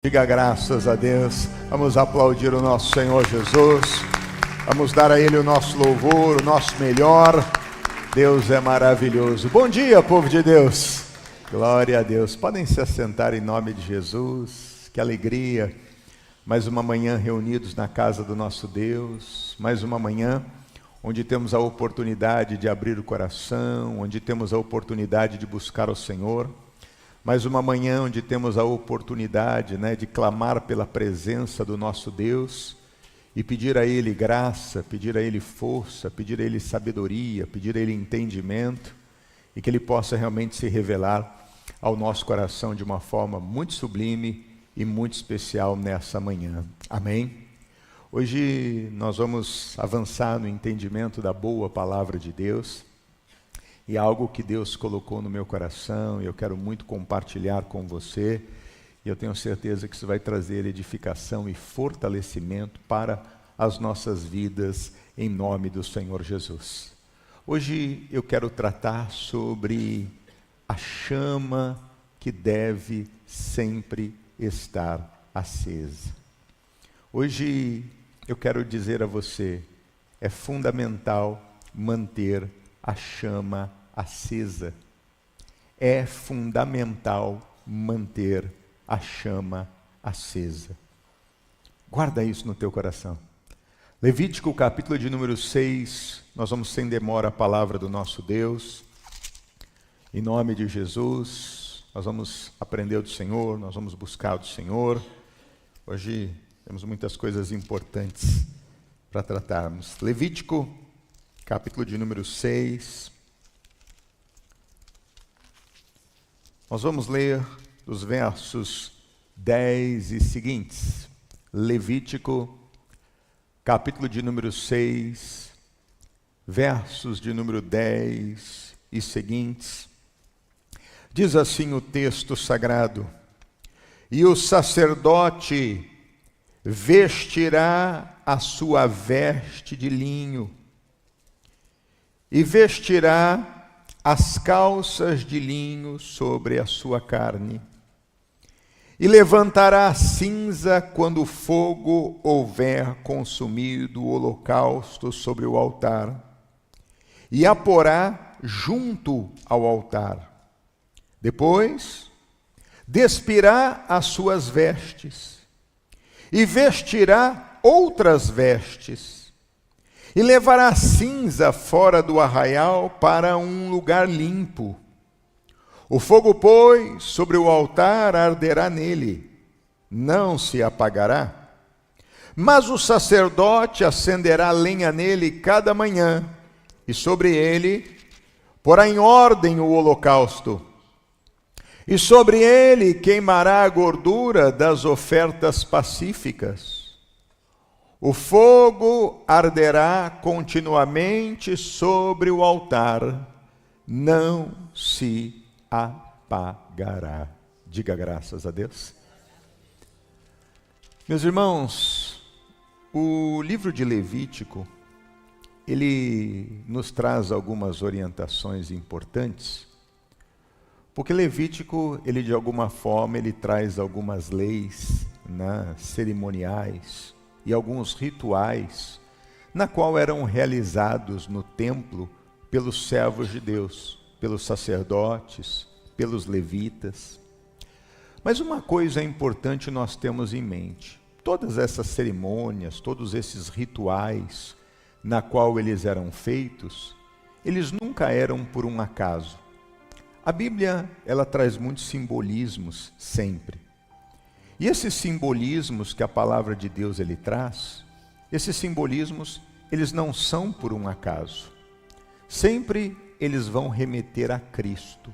Diga graças a Deus. Vamos aplaudir o nosso Senhor Jesus. Vamos dar a Ele o nosso louvor, o nosso melhor. Deus é maravilhoso. Bom dia, povo de Deus. Glória a Deus. Podem se assentar em nome de Jesus. Que alegria. Mais uma manhã reunidos na casa do nosso Deus. Mais uma manhã onde temos a oportunidade de abrir o coração, onde temos a oportunidade de buscar o Senhor. Mais uma manhã onde temos a oportunidade, de clamar pela presença do nosso Deus e pedir a Ele graça, pedir a Ele força, pedir a Ele sabedoria, pedir a Ele entendimento e que Ele possa realmente se revelar ao nosso coração de uma forma muito sublime e muito especial nessa manhã. Amém? Hoje nós vamos avançar no entendimento da boa palavra de Deus. E algo que Deus colocou no meu coração, e eu quero muito compartilhar com você, e eu tenho certeza que isso vai trazer edificação e fortalecimento para as nossas vidas, em nome do Senhor Jesus. Hoje eu quero tratar sobre a chama que deve sempre estar acesa. Hoje eu quero dizer a você, é fundamental manter a chama acesa. É fundamental manter a chama acesa. Guarda isso no teu coração. Levítico, capítulo de número 6, nós vamos sem demora a palavra do nosso Deus. Em nome de Jesus, nós vamos aprender do Senhor, nós vamos buscar do Senhor. Hoje temos muitas coisas importantes para tratarmos. Levítico, capítulo de número 6. Nós vamos ler os versos 10 e seguintes. Levítico, capítulo de número 6, versos de número 10 e seguintes. Diz assim o texto sagrado: E o sacerdote vestirá a sua veste de linho, e vestirá as calças de linho sobre a sua carne, e levantará a cinza quando o fogo houver consumido o holocausto sobre o altar, e a porá junto ao altar. Depois, despirá as suas vestes, e vestirá outras vestes, e levará a cinza fora do arraial para um lugar limpo. O fogo, pois, sobre o altar arderá nele, não se apagará. Mas o sacerdote acenderá lenha nele cada manhã, e sobre ele porá em ordem o holocausto. E sobre ele queimará a gordura das ofertas pacíficas. O fogo arderá continuamente sobre o altar, não se apagará. Diga graças a Deus. Meus irmãos, o livro de Levítico, ele nos traz algumas orientações importantes, porque Levítico, ele de alguma forma, ele traz algumas leis, cerimoniais, e alguns rituais, na qual eram realizados no templo pelos servos de Deus, pelos sacerdotes, pelos levitas. Mas uma coisa importante nós temos em mente: todas essas cerimônias, todos esses rituais, na qual eles eram feitos, eles nunca eram por um acaso. A Bíblia, ela traz muitos simbolismos sempre. E esses simbolismos que a palavra de Deus ele traz, esses simbolismos, eles não são por um acaso. Sempre eles vão remeter a Cristo.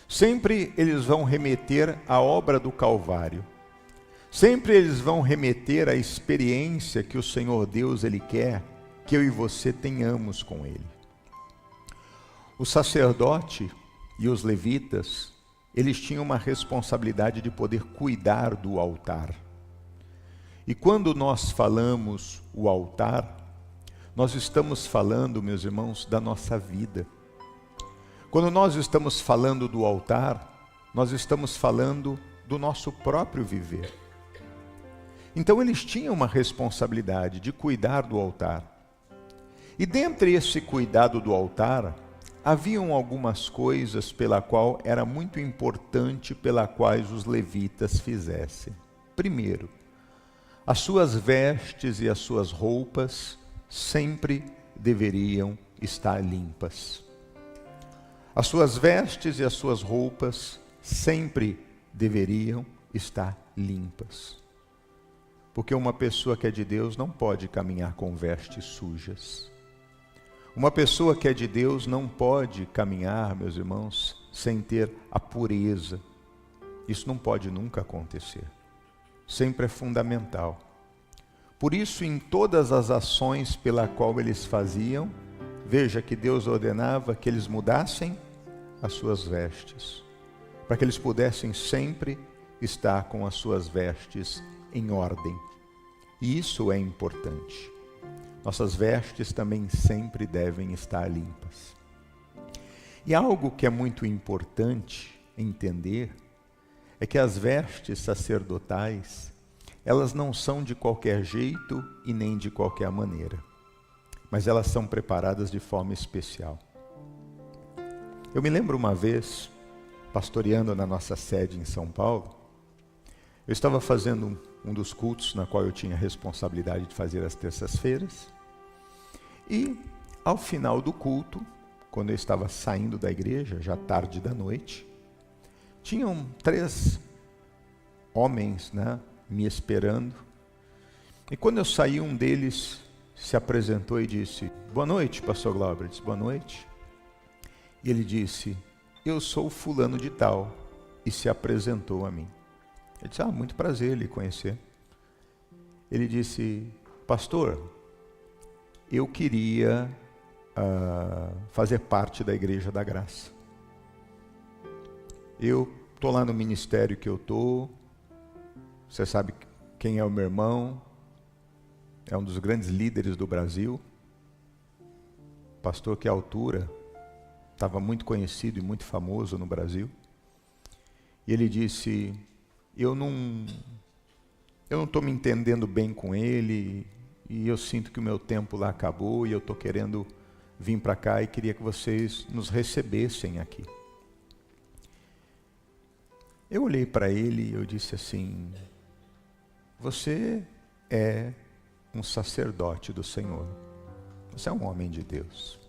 Sempre eles vão remeter à obra do Calvário. Sempre eles vão remeter à experiência que o Senhor Deus ele quer que eu e você tenhamos com Ele. O sacerdote e os levitas, eles tinham uma responsabilidade de poder cuidar do altar. E quando nós falamos o altar, nós estamos falando, meus irmãos, da nossa vida. Quando nós estamos falando do altar, nós estamos falando do nosso próprio viver. Então eles tinham uma responsabilidade de cuidar do altar. E dentre esse cuidado do altar, haviam algumas coisas pela qual era muito importante pela quais os levitas fizessem. Primeiro, as suas vestes e as suas roupas sempre deveriam estar limpas. As suas vestes e as suas roupas sempre deveriam estar limpas. Porque uma pessoa que é de Deus não pode caminhar com vestes sujas. Uma pessoa que é de Deus não pode caminhar, meus irmãos, sem ter a pureza. Isso não pode nunca acontecer. Sempre é fundamental. Por isso, em todas as ações pela qual eles faziam, veja que Deus ordenava que eles mudassem as suas vestes, para que eles pudessem sempre estar com as suas vestes em ordem. E isso é importante. Nossas vestes também sempre devem estar limpas. E algo que é muito importante entender é que as vestes sacerdotais, elas não são de qualquer jeito e nem de qualquer maneira, mas elas são preparadas de forma especial. Eu me lembro uma vez, pastoreando na nossa sede em São Paulo, eu estava fazendo um dos cultos na qual eu tinha a responsabilidade de fazer às terças-feiras. E ao final do culto, quando eu estava saindo da igreja, já tarde da noite, tinham 3 homens, me esperando. E quando eu saí, um deles se apresentou e disse: "Boa noite, pastor Glauber." Eu disse: "Boa noite." E ele disse: "Eu sou fulano de tal." E se apresentou a mim. Eu disse: "Muito prazer lhe conhecer." Ele disse: "Pastor, eu queria fazer parte da Igreja da Graça. Eu estou lá no ministério que eu estou. Você sabe quem é o meu irmão? É um dos grandes líderes do Brasil. Pastor que à altura estava muito conhecido e muito famoso no Brasil." E ele disse: eu não estou me entendendo bem com ele, e eu sinto que o meu tempo lá acabou, e eu estou querendo vir para cá e queria que vocês nos recebessem aqui. Eu olhei para ele e eu disse assim: "Você é um sacerdote do Senhor. Você é um homem de Deus.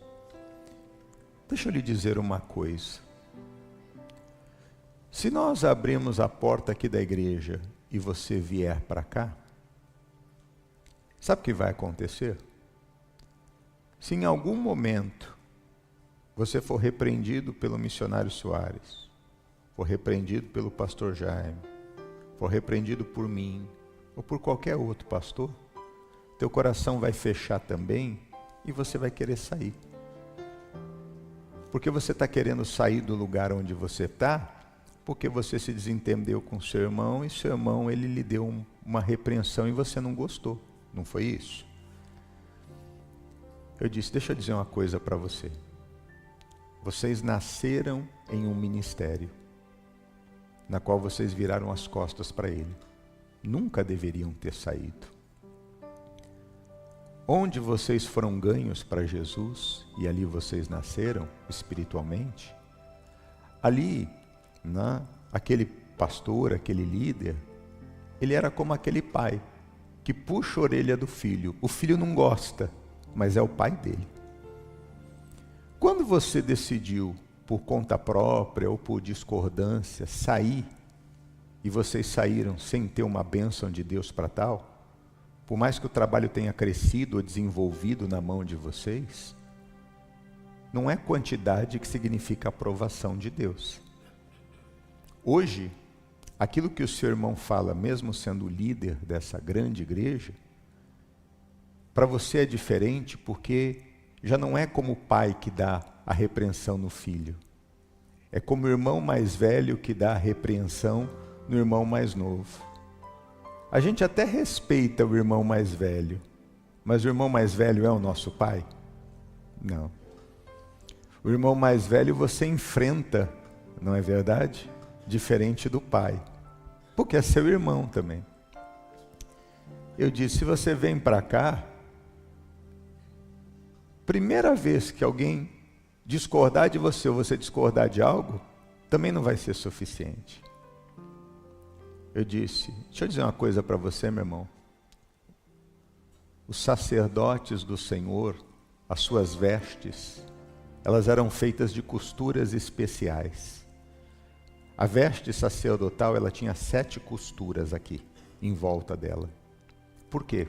Deixa eu lhe dizer uma coisa. Se nós abrirmos a porta aqui da igreja e você vier para cá, sabe o que vai acontecer? Se em algum momento você for repreendido pelo missionário Soares, for repreendido pelo pastor Jaime, for repreendido por mim, ou por qualquer outro pastor, teu coração vai fechar também e você vai querer sair. Porque você está querendo sair do lugar onde você está, porque você se desentendeu com seu irmão e seu irmão ele lhe deu uma repreensão e você não gostou. Não foi isso? Eu disse: deixa eu dizer uma coisa para você. Vocês nasceram em um ministério na qual vocês viraram as costas para ele. Nunca deveriam ter saído. Onde vocês foram ganhos para Jesus, e ali vocês nasceram espiritualmente, ali, aquele pastor, aquele líder, ele era como aquele pai que puxa a orelha do filho. O filho não gosta, mas é o pai dele. Quando você decidiu, por conta própria ou por discordância, sair, e vocês saíram sem ter uma bênção de Deus para tal, por mais que o trabalho tenha crescido ou desenvolvido na mão de vocês, não é quantidade que significa aprovação de Deus. Hoje, aquilo que o seu irmão fala, mesmo sendo o líder dessa grande igreja, para você é diferente porque já não é como o pai que dá a repreensão no filho. É como o irmão mais velho que dá a repreensão no irmão mais novo. A gente até respeita o irmão mais velho, mas o irmão mais velho é o nosso pai? Não. O irmão mais velho você enfrenta, não é verdade? Diferente do pai. porque é seu irmão também. Eu disse, se você vem para cá, primeira vez que alguém discordar de você ou você discordar de algo, também não vai ser suficiente. Eu disse, deixa eu dizer uma coisa para você, meu irmão. Os sacerdotes do Senhor, as suas vestes, elas eram feitas de costuras especiais. A veste sacerdotal, ela tinha 7 costuras aqui, em volta dela. Por quê?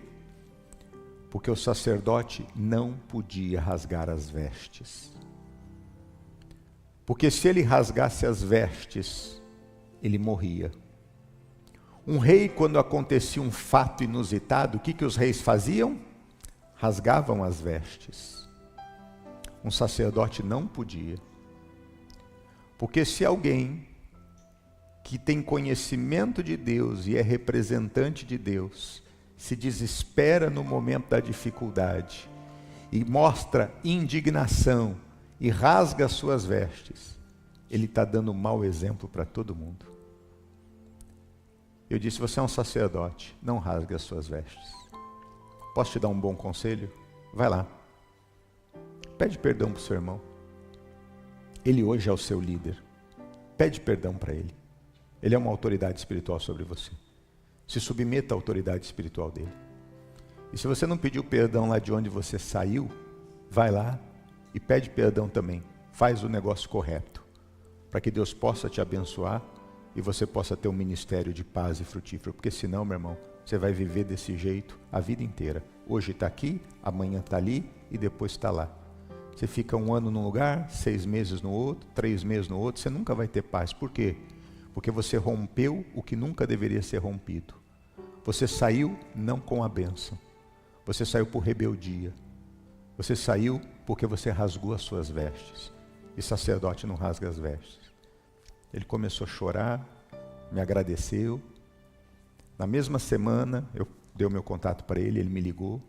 Porque o sacerdote não podia rasgar as vestes. Porque se ele rasgasse as vestes, ele morria. Um rei, quando acontecia um fato inusitado, o que os reis faziam? Rasgavam as vestes. Um sacerdote não podia. Porque se alguém que tem conhecimento de Deus e é representante de Deus, se desespera no momento da dificuldade e mostra indignação e rasga as suas vestes, ele está dando um mau exemplo para todo mundo. Eu disse, você é um sacerdote, não rasgue as suas vestes. Posso te dar um bom conselho? Vai lá. Pede perdão para o seu irmão. Ele hoje é o seu líder. Pede perdão para ele. Ele é uma autoridade espiritual sobre você. Se submeta à autoridade espiritual dele. E se você não pediu perdão lá de onde você saiu, vai lá e pede perdão também. Faz o negócio correto, para que Deus possa te abençoar e você possa ter um ministério de paz e frutífero. Porque senão, meu irmão, você vai viver desse jeito a vida inteira. Hoje está aqui, amanhã está ali e depois está lá. Você fica 1 ano num lugar, 6 meses no outro, 3 meses no outro, você nunca vai ter paz. Por quê? Porque você rompeu o que nunca deveria ser rompido. Você saiu não com a bênção. Você saiu por rebeldia. Você saiu porque você rasgou as suas vestes. E sacerdote não rasga as vestes. Ele começou a chorar, me agradeceu. Na mesma semana, eu dei o meu contato para ele, ele me ligou.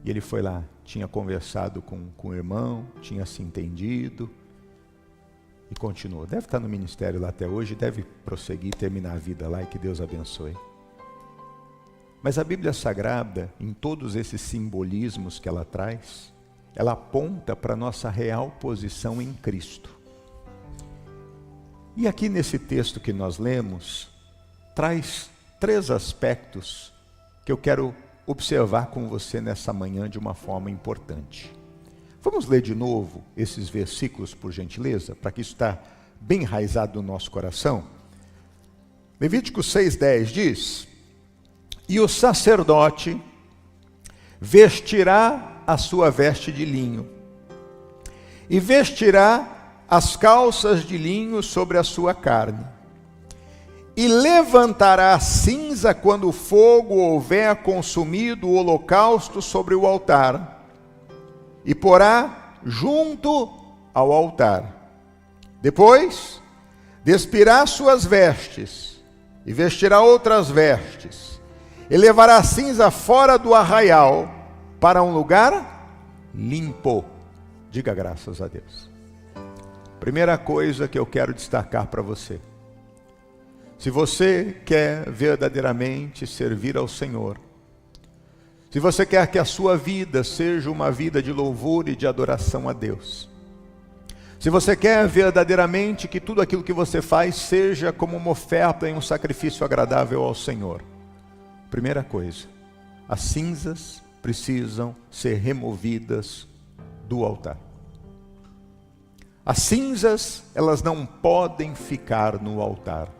E ele foi lá, tinha conversado com o irmão, tinha se entendido. E continuou. Deve estar no ministério lá até hoje, deve prosseguir, terminar a vida lá e que Deus abençoe. Mas a Bíblia Sagrada, em todos esses simbolismos que ela traz, ela aponta para a nossa real posição em Cristo. E aqui nesse texto que nós lemos, traz 3 aspectos que eu quero observar com você nessa manhã de uma forma importante. Vamos ler de novo esses versículos, por gentileza, para que isso está bem enraizado no nosso coração. Levítico 6,10 diz: e o sacerdote vestirá a sua veste de linho, e vestirá as calças de linho sobre a sua carne, e levantará a cinza quando o fogo houver consumido o holocausto sobre o altar, e porá junto ao altar. Depois, despirá suas vestes, e vestirá outras vestes, e levará a cinza fora do arraial, para um lugar limpo. Diga graças a Deus. Primeira coisa que eu quero destacar para você. Se você quer verdadeiramente servir ao Senhor, se você quer que a sua vida seja uma vida de louvor e de adoração a Deus, se você quer verdadeiramente que tudo aquilo que você faz seja como uma oferta e um sacrifício agradável ao Senhor, primeira coisa, as cinzas precisam ser removidas do altar. As cinzas, elas não podem ficar no altar.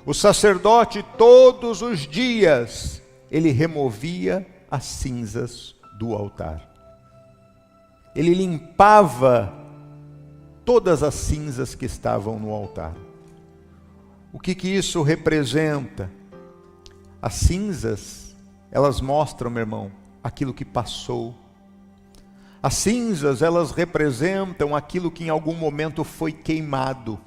O sacerdote, todos os dias, ele removia as cinzas do altar. Ele limpava todas as cinzas que estavam no altar. O que isso representa? As cinzas, elas mostram, meu irmão, aquilo que passou. As cinzas, elas representam aquilo que em algum momento foi queimado.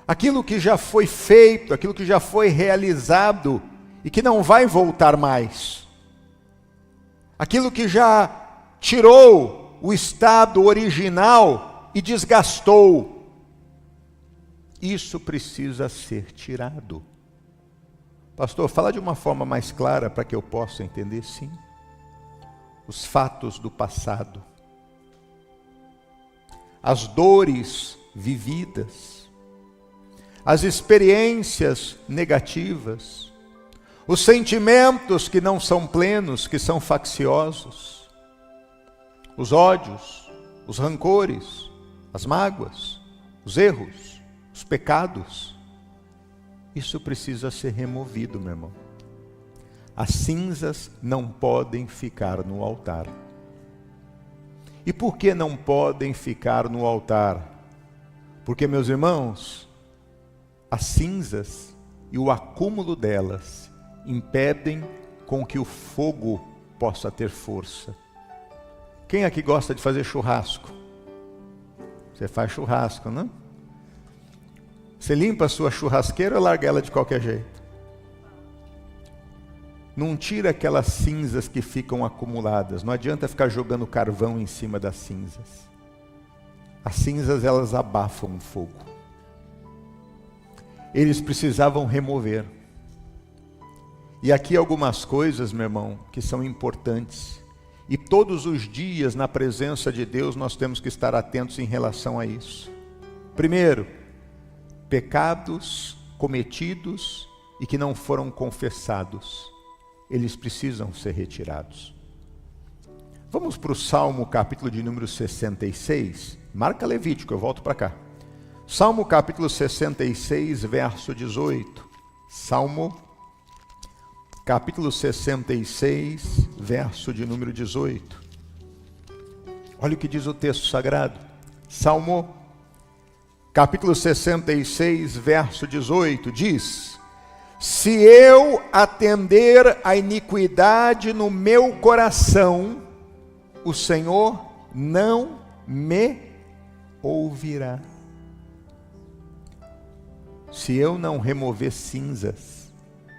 Aquilo que já foi feito, aquilo que já foi realizado e que não vai voltar mais. Aquilo que já tirou o estado original e desgastou. Isso precisa ser tirado. Pastor, fala de uma forma mais clara para que eu possa entender, sim. Os fatos do passado, as dores vividas, as experiências negativas, os sentimentos que não são plenos, que são facciosos, os ódios, os rancores, as mágoas, os erros, os pecados. Isso precisa ser removido, meu irmão. As cinzas não podem ficar no altar. E por que não podem ficar no altar? Porque, meus irmãos, as cinzas e o acúmulo delas impedem com que o fogo possa ter força. Quem aqui gosta de fazer churrasco? Você faz churrasco, não? Você limpa a sua churrasqueira ou larga ela de qualquer jeito? Não tira aquelas cinzas que ficam acumuladas. Não adianta ficar jogando carvão em cima das cinzas. As cinzas, elas abafam o fogo. Eles precisavam remover. E aqui algumas coisas, meu irmão, que são importantes. E todos os dias, na presença de Deus, nós temos que estar atentos em relação a isso. Primeiro, pecados cometidos e que não foram confessados. Eles precisam ser retirados. Vamos para o Salmo, capítulo de número 66. Marca Levítico, eu volto para cá. Salmo, capítulo 66, verso 18. Salmo, capítulo 66, verso de número 18. Olha o que diz o texto sagrado. Salmo, capítulo 66, verso 18, diz: se eu atender a iniquidade no meu coração, o Senhor não me ouvirá. Se eu não remover cinzas,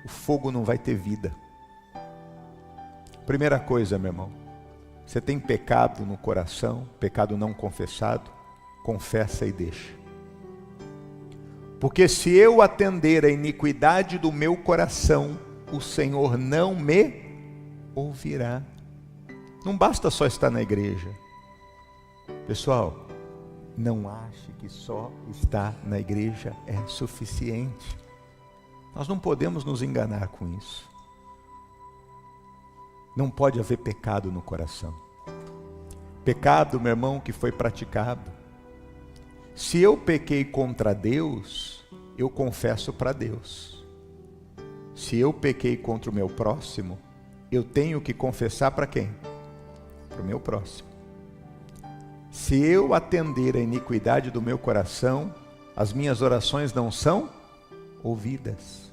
o fogo não vai ter vida. Primeira coisa, meu irmão, você tem pecado no coração, pecado não confessado, confessa e deixa. Porque se eu atender a iniquidade do meu coração, o Senhor não me ouvirá. Não basta só estar na igreja. Pessoal, não ache que só estar na igreja é suficiente. Nós não podemos nos enganar com isso. Não pode haver pecado no coração. Pecado, meu irmão, que foi praticado. Se eu pequei contra Deus, eu confesso para Deus. Se eu pequei contra o meu próximo, eu tenho que confessar para quem? Para o meu próximo. Se eu atender a iniquidade do meu coração, as minhas orações não são ouvidas.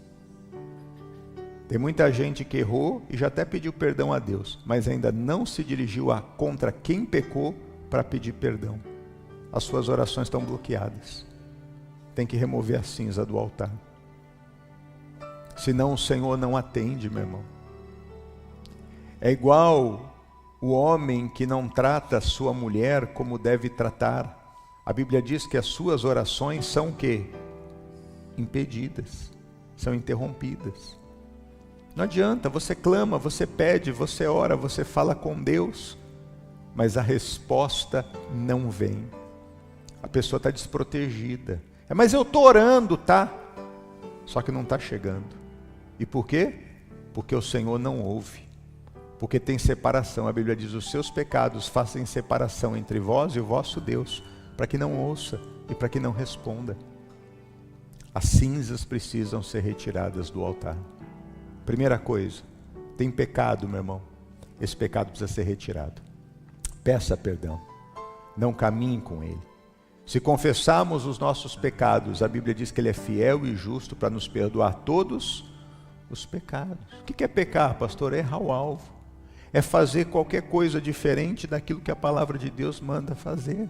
Tem muita gente que errou e já até pediu perdão a Deus, mas ainda não se dirigiu a contra quem pecou para pedir perdão. As suas orações estão bloqueadas. Tem que remover a cinza do altar. Senão o Senhor não atende, meu irmão. É igual o homem que não trata a sua mulher como deve tratar. A Bíblia diz que as suas orações são o quê? Impedidas, são interrompidas. Não adianta, você clama, você pede, você ora, você fala com Deus, mas a resposta não vem. A pessoa está desprotegida. Mas eu estou orando, tá? Só que não está chegando. E por quê? Porque o Senhor não ouve. Porque tem separação. A Bíblia diz: os seus pecados fazem separação entre vós e o vosso Deus, para que não ouça e para que não responda. As cinzas precisam ser retiradas do altar. Primeira coisa, tem pecado, meu irmão. Esse pecado precisa ser retirado. Peça perdão. Não caminhe com ele. Se confessarmos os nossos pecados, a Bíblia diz que Ele é fiel e justo para nos perdoar todos os pecados. O que é pecar, pastor? É errar o alvo. É fazer qualquer coisa diferente daquilo que a palavra de Deus manda fazer.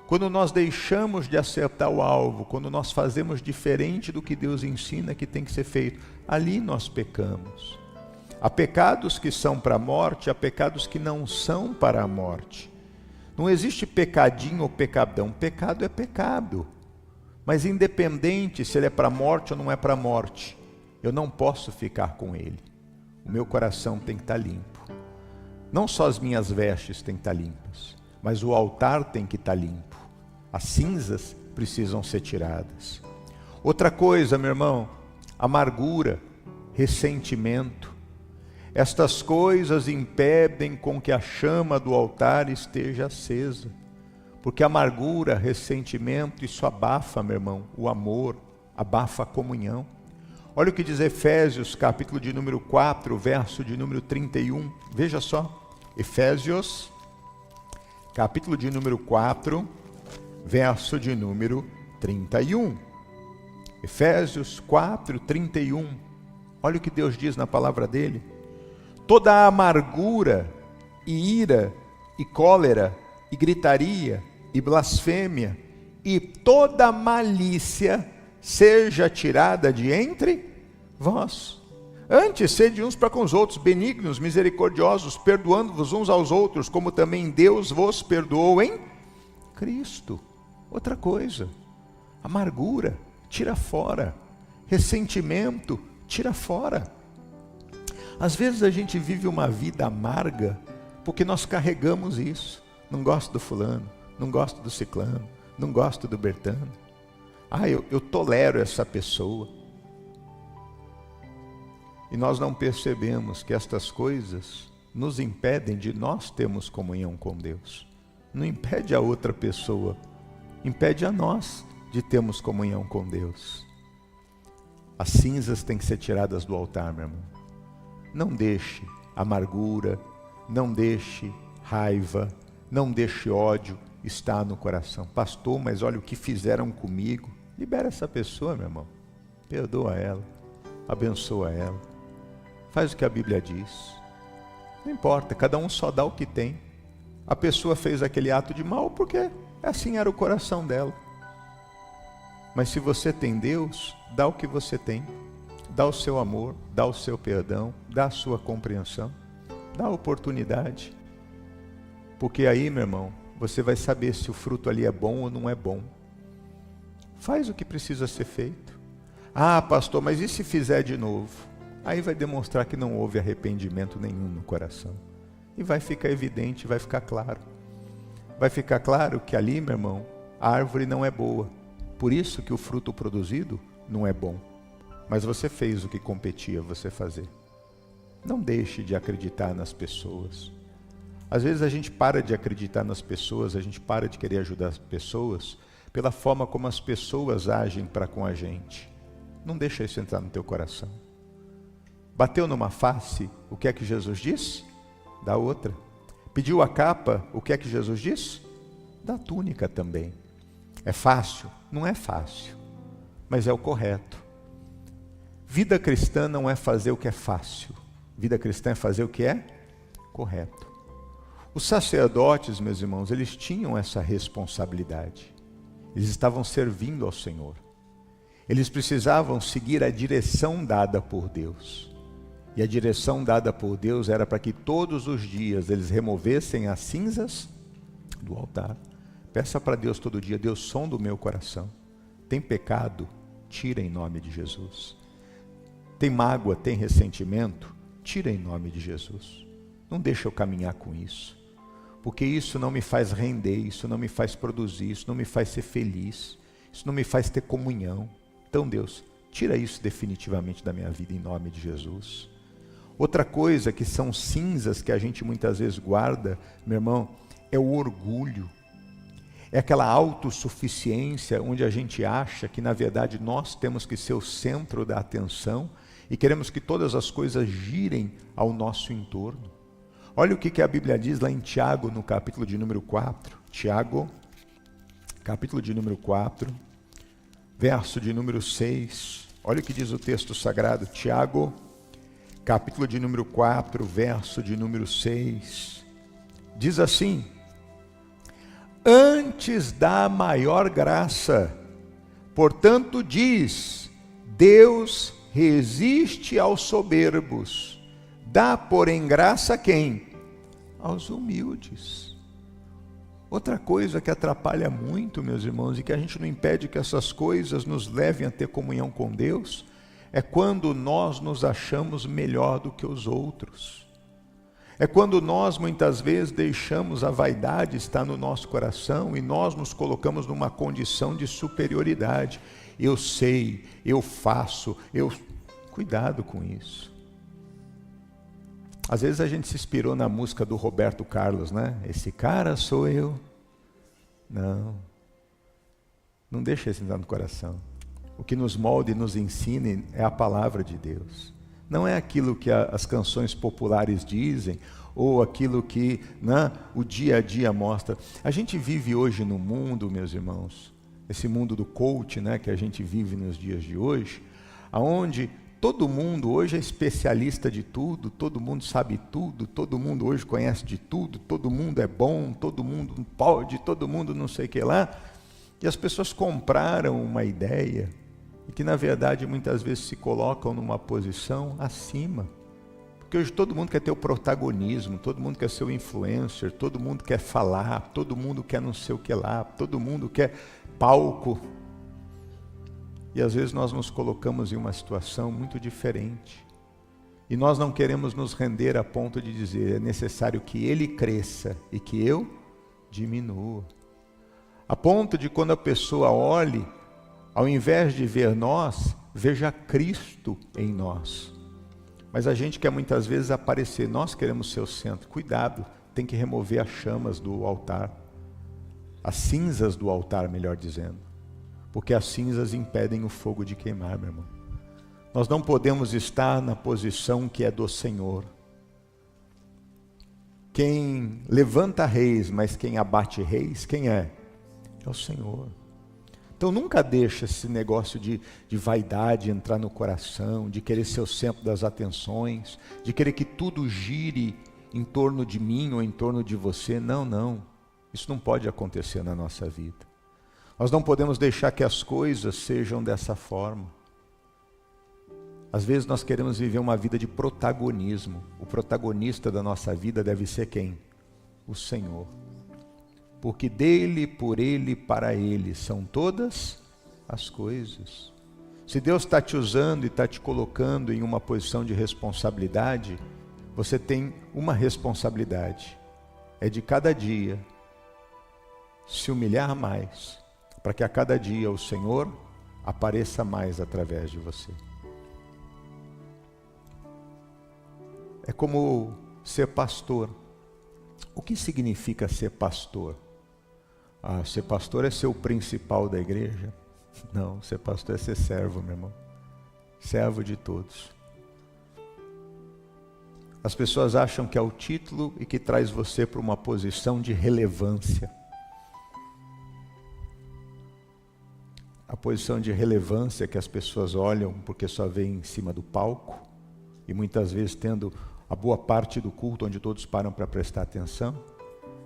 Quando nós deixamos de acertar o alvo, quando nós fazemos diferente do que Deus ensina que tem que ser feito, ali nós pecamos. Há pecados que são para a morte, há pecados que não são para a morte. Não existe pecadinho ou pecadão. Pecado é pecado. Mas independente se ele é para a morte ou não é para a morte, eu não posso ficar com ele. O meu coração tem que estar limpo. Não só as minhas vestes têm que estar limpas, mas o altar tem que estar limpo. As cinzas precisam ser tiradas. Outra coisa, meu irmão, amargura, ressentimento. Estas coisas impedem com que a chama do altar esteja acesa. Porque amargura, ressentimento, isso abafa, meu irmão, o amor, abafa a comunhão. Olha o que diz Efésios, capítulo de número 4, verso de número 31. Veja só, Efésios, capítulo de número 4, verso de número 31. Efésios 4, 31. Olha o que Deus diz na palavra dele. Toda a amargura, e ira, e cólera, e gritaria, e blasfêmia, e toda malícia seja tirada de entre vós. Antes, sede uns para com os outros, benignos, misericordiosos, perdoando-vos uns aos outros, como também Deus vos perdoou em Cristo. Outra coisa, amargura, tira fora. Ressentimento, tira fora. Às vezes a gente vive uma vida amarga, porque nós carregamos isso. Não gosto do fulano, não gosto do ciclano, não gosto do Bertano. Eu tolero essa pessoa. E nós não percebemos que estas coisas nos impedem de nós termos comunhão com Deus. Não impede a outra pessoa, impede a nós de termos comunhão com Deus. As cinzas têm que ser tiradas do altar, meu irmão. Não deixe amargura, não deixe raiva, não deixe ódio estar no coração. Pastor, mas olha o que fizeram comigo. Libera essa pessoa, meu irmão. Perdoa ela, abençoa ela. Faz o que a Bíblia diz. Não importa, cada um só dá o que tem. A pessoa fez aquele ato de mal porque assim era o coração dela. Mas se você tem Deus, dá o que você tem. Dá o seu amor, dá o seu perdão, dá a sua compreensão, dá a oportunidade. Porque aí, meu irmão, você vai saber se o fruto ali é bom ou não é bom. Faz o que precisa ser feito. Pastor, mas e se fizer de novo? Aí vai demonstrar que não houve arrependimento nenhum no coração. E vai ficar evidente, vai ficar claro. Vai ficar claro que ali, meu irmão, a árvore não é boa. Por isso que o fruto produzido não é bom. Mas você fez o que competia você fazer. Não deixe de acreditar nas pessoas. Às vezes a gente para de acreditar nas pessoas, a gente para de querer ajudar as pessoas pela forma como as pessoas agem para com a gente. Não deixa isso entrar no teu coração. Bateu numa face, o que é que Jesus diz? Dá outra. Pediu a capa, o que é que Jesus diz? Dá a túnica também. É fácil? Não é fácil, mas é o correto. Vida cristã não é fazer o que é fácil. Vida cristã é fazer o que é correto. Os sacerdotes, meus irmãos, eles tinham essa responsabilidade. Eles estavam servindo ao Senhor. Eles precisavam seguir a direção dada por Deus. E a direção dada por Deus era para que todos os dias eles removessem as cinzas do altar. Peça para Deus todo dia: Deus, sonda o meu coração. Tem pecado? Tira em nome de Jesus. Tem mágoa, tem ressentimento? Tira em nome de Jesus. Não deixa eu caminhar com isso. Porque isso não me faz render, isso não me faz produzir, isso não me faz ser feliz, isso não me faz ter comunhão. Então, Deus, tira isso definitivamente da minha vida em nome de Jesus. Outra coisa que são cinzas que a gente muitas vezes guarda, meu irmão, é o orgulho. É aquela autossuficiência onde a gente acha que na verdade nós temos que ser o centro da atenção e queremos que todas as coisas girem ao nosso entorno. Olha o que a Bíblia diz lá em Tiago, no capítulo de número 4. Tiago, capítulo de número 4, verso de número 6. Olha o que diz o texto sagrado. Tiago, capítulo de número 4, verso de número 6. Diz assim: antes dá maior graça, portanto diz, Deus resiste aos soberbos, dá porém graça a quem? Aos humildes. Outra coisa que atrapalha muito, meus irmãos, e que a gente não impede que essas coisas nos levem a ter comunhão com Deus, é quando nós nos achamos melhor do que os outros. É quando nós muitas vezes deixamos a vaidade estar no nosso coração e nós nos colocamos numa condição de superioridade. Eu sei, eu faço, Cuidado com isso. Às vezes a gente se inspirou na música do Roberto Carlos, né? Esse cara sou eu. Não deixa isso entrar no coração. O que nos molda e nos ensina é a palavra de Deus. Não é aquilo que as canções populares dizem, ou aquilo que o dia a dia mostra. A gente vive hoje no mundo, meus irmãos, esse mundo do coach, que a gente vive nos dias de hoje, aonde todo mundo hoje é especialista de tudo, todo mundo sabe tudo, todo mundo hoje conhece de tudo, todo mundo é bom, todo mundo pode, todo mundo não sei o que lá. E as pessoas compraram uma ideia e que na verdade muitas vezes se colocam numa posição acima. Porque hoje todo mundo quer ter o protagonismo, todo mundo quer ser o influencer, todo mundo quer falar, todo mundo quer não sei o que lá, todo mundo quer palco. E às vezes nós nos colocamos em uma situação muito diferente. E nós não queremos nos render a ponto de dizer, é necessário que ele cresça e que eu diminua. A ponto de quando a pessoa olhe, ao invés de ver nós, veja Cristo em nós. Mas a gente quer muitas vezes aparecer, nós queremos ser o centro. Cuidado, tem que remover as chamas do altar. As cinzas do altar, melhor dizendo. Porque as cinzas impedem o fogo de queimar, meu irmão. Nós não podemos estar na posição que é do Senhor. Quem levanta reis, mas quem abate reis, quem é? É o Senhor. Então nunca deixa esse negócio de vaidade entrar no coração, de querer ser o centro das atenções, de querer que tudo gire em torno de mim ou em torno de você. Não. Isso não pode acontecer na nossa vida. Nós não podemos deixar que as coisas sejam dessa forma. Às vezes nós queremos viver uma vida de protagonismo. O protagonista da nossa vida deve ser quem? O Senhor. Porque dele, por ele, para ele são todas as coisas. Se Deus está te usando e está te colocando em uma posição de responsabilidade, você tem uma responsabilidade. É de cada dia se humilhar mais, para que a cada dia o Senhor apareça mais através de você. É como ser pastor. O que significa ser pastor? Ser pastor é ser o principal da igreja? Não, ser pastor é ser servo, meu irmão. Servo de todos. As pessoas acham que é o título e que traz você para uma posição de relevância. A posição de relevância que as pessoas olham porque só vê em cima do palco e muitas vezes tendo a boa parte do culto onde todos param para prestar atenção,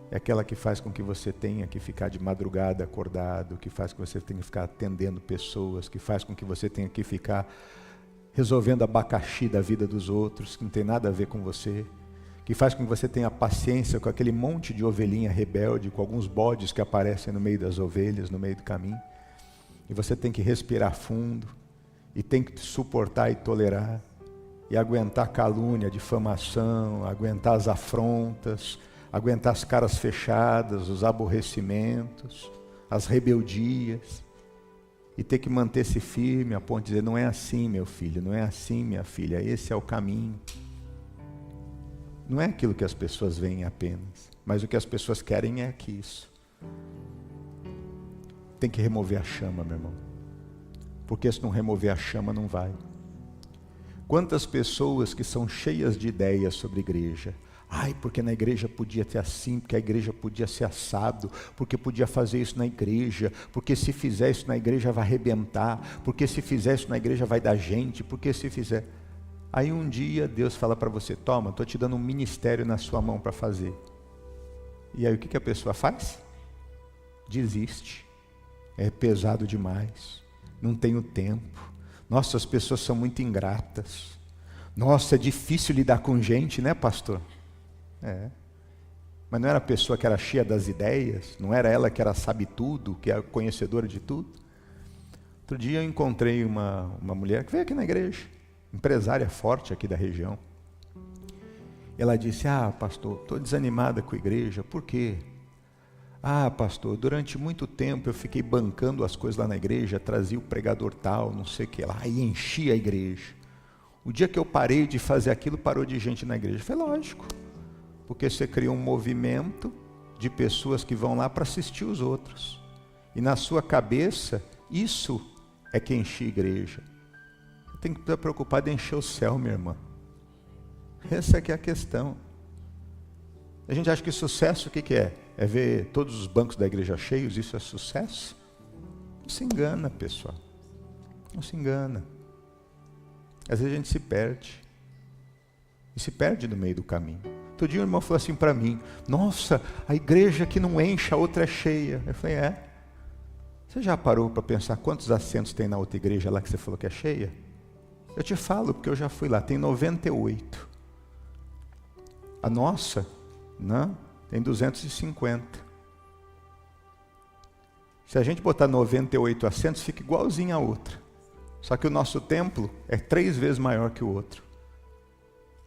é aquela que faz com que você tenha que ficar de madrugada acordado, que faz com que você tenha que ficar atendendo pessoas, que faz com que você tenha que ficar resolvendo abacaxi da vida dos outros, que não tem nada a ver com você, que faz com que você tenha paciência com aquele monte de ovelhinha rebelde, com alguns bodes que aparecem no meio das ovelhas, no meio do caminho, e você tem que respirar fundo, e tem que suportar e tolerar, e aguentar calúnia, difamação, aguentar as afrontas, aguentar as caras fechadas, os aborrecimentos, as rebeldias, e ter que manter-se firme a ponto de dizer, não é assim, meu filho, não é assim, minha filha, esse é o caminho. Não é aquilo que as pessoas veem apenas, mas o que as pessoas querem é que isso. Tem que remover a chama, meu irmão, porque se não remover a chama não vai. Quantas pessoas que são cheias de ideias sobre igreja, porque na igreja podia ter assim, porque a igreja podia ser assado, porque podia fazer isso na igreja, porque se fizer isso na igreja vai arrebentar, porque se fizer isso na igreja vai dar gente, porque se fizer... Aí um dia Deus fala para você, toma, estou te dando um ministério na sua mão para fazer. E aí o que a pessoa faz? Desiste. É pesado demais, não tenho tempo. Nossa, as pessoas são muito ingratas. Nossa, é difícil lidar com gente, né, pastor? Mas não era a pessoa que era cheia das ideias, não era ela que era sabe tudo, que é conhecedora de tudo. Outro dia eu encontrei uma mulher que veio aqui na igreja, empresária forte aqui da região. Ela disse: pastor, estou desanimada com a igreja. Por quê? Pastor, durante muito tempo eu fiquei bancando as coisas lá na igreja, trazia o pregador tal, não sei o que lá, e enchia a igreja. O dia que eu parei de fazer aquilo, parou de gente na igreja. Eu falei: lógico, porque você criou um movimento de pessoas que vão lá para assistir os outros. E na sua cabeça, isso é que enche a igreja. Você tem que estar preocupado em encher o céu, minha irmã. Essa é que é a questão. A gente acha que sucesso o que é? É ver todos os bancos da igreja cheios, isso é sucesso? Não se engana, pessoal. Não se engana. Às vezes a gente se perde. E se perde no meio do caminho. Outro dia um irmão falou assim para mim: nossa, a igreja que não enche, a outra é cheia. Eu falei: você já parou para pensar quantos assentos tem na outra igreja lá que você falou que é cheia? Eu te falo, porque eu já fui lá, tem 98. A nossa, não, tem 250. Se a gente botar 98 assentos, fica igualzinho a outra. Só que o nosso templo é 3 vezes maior que o outro.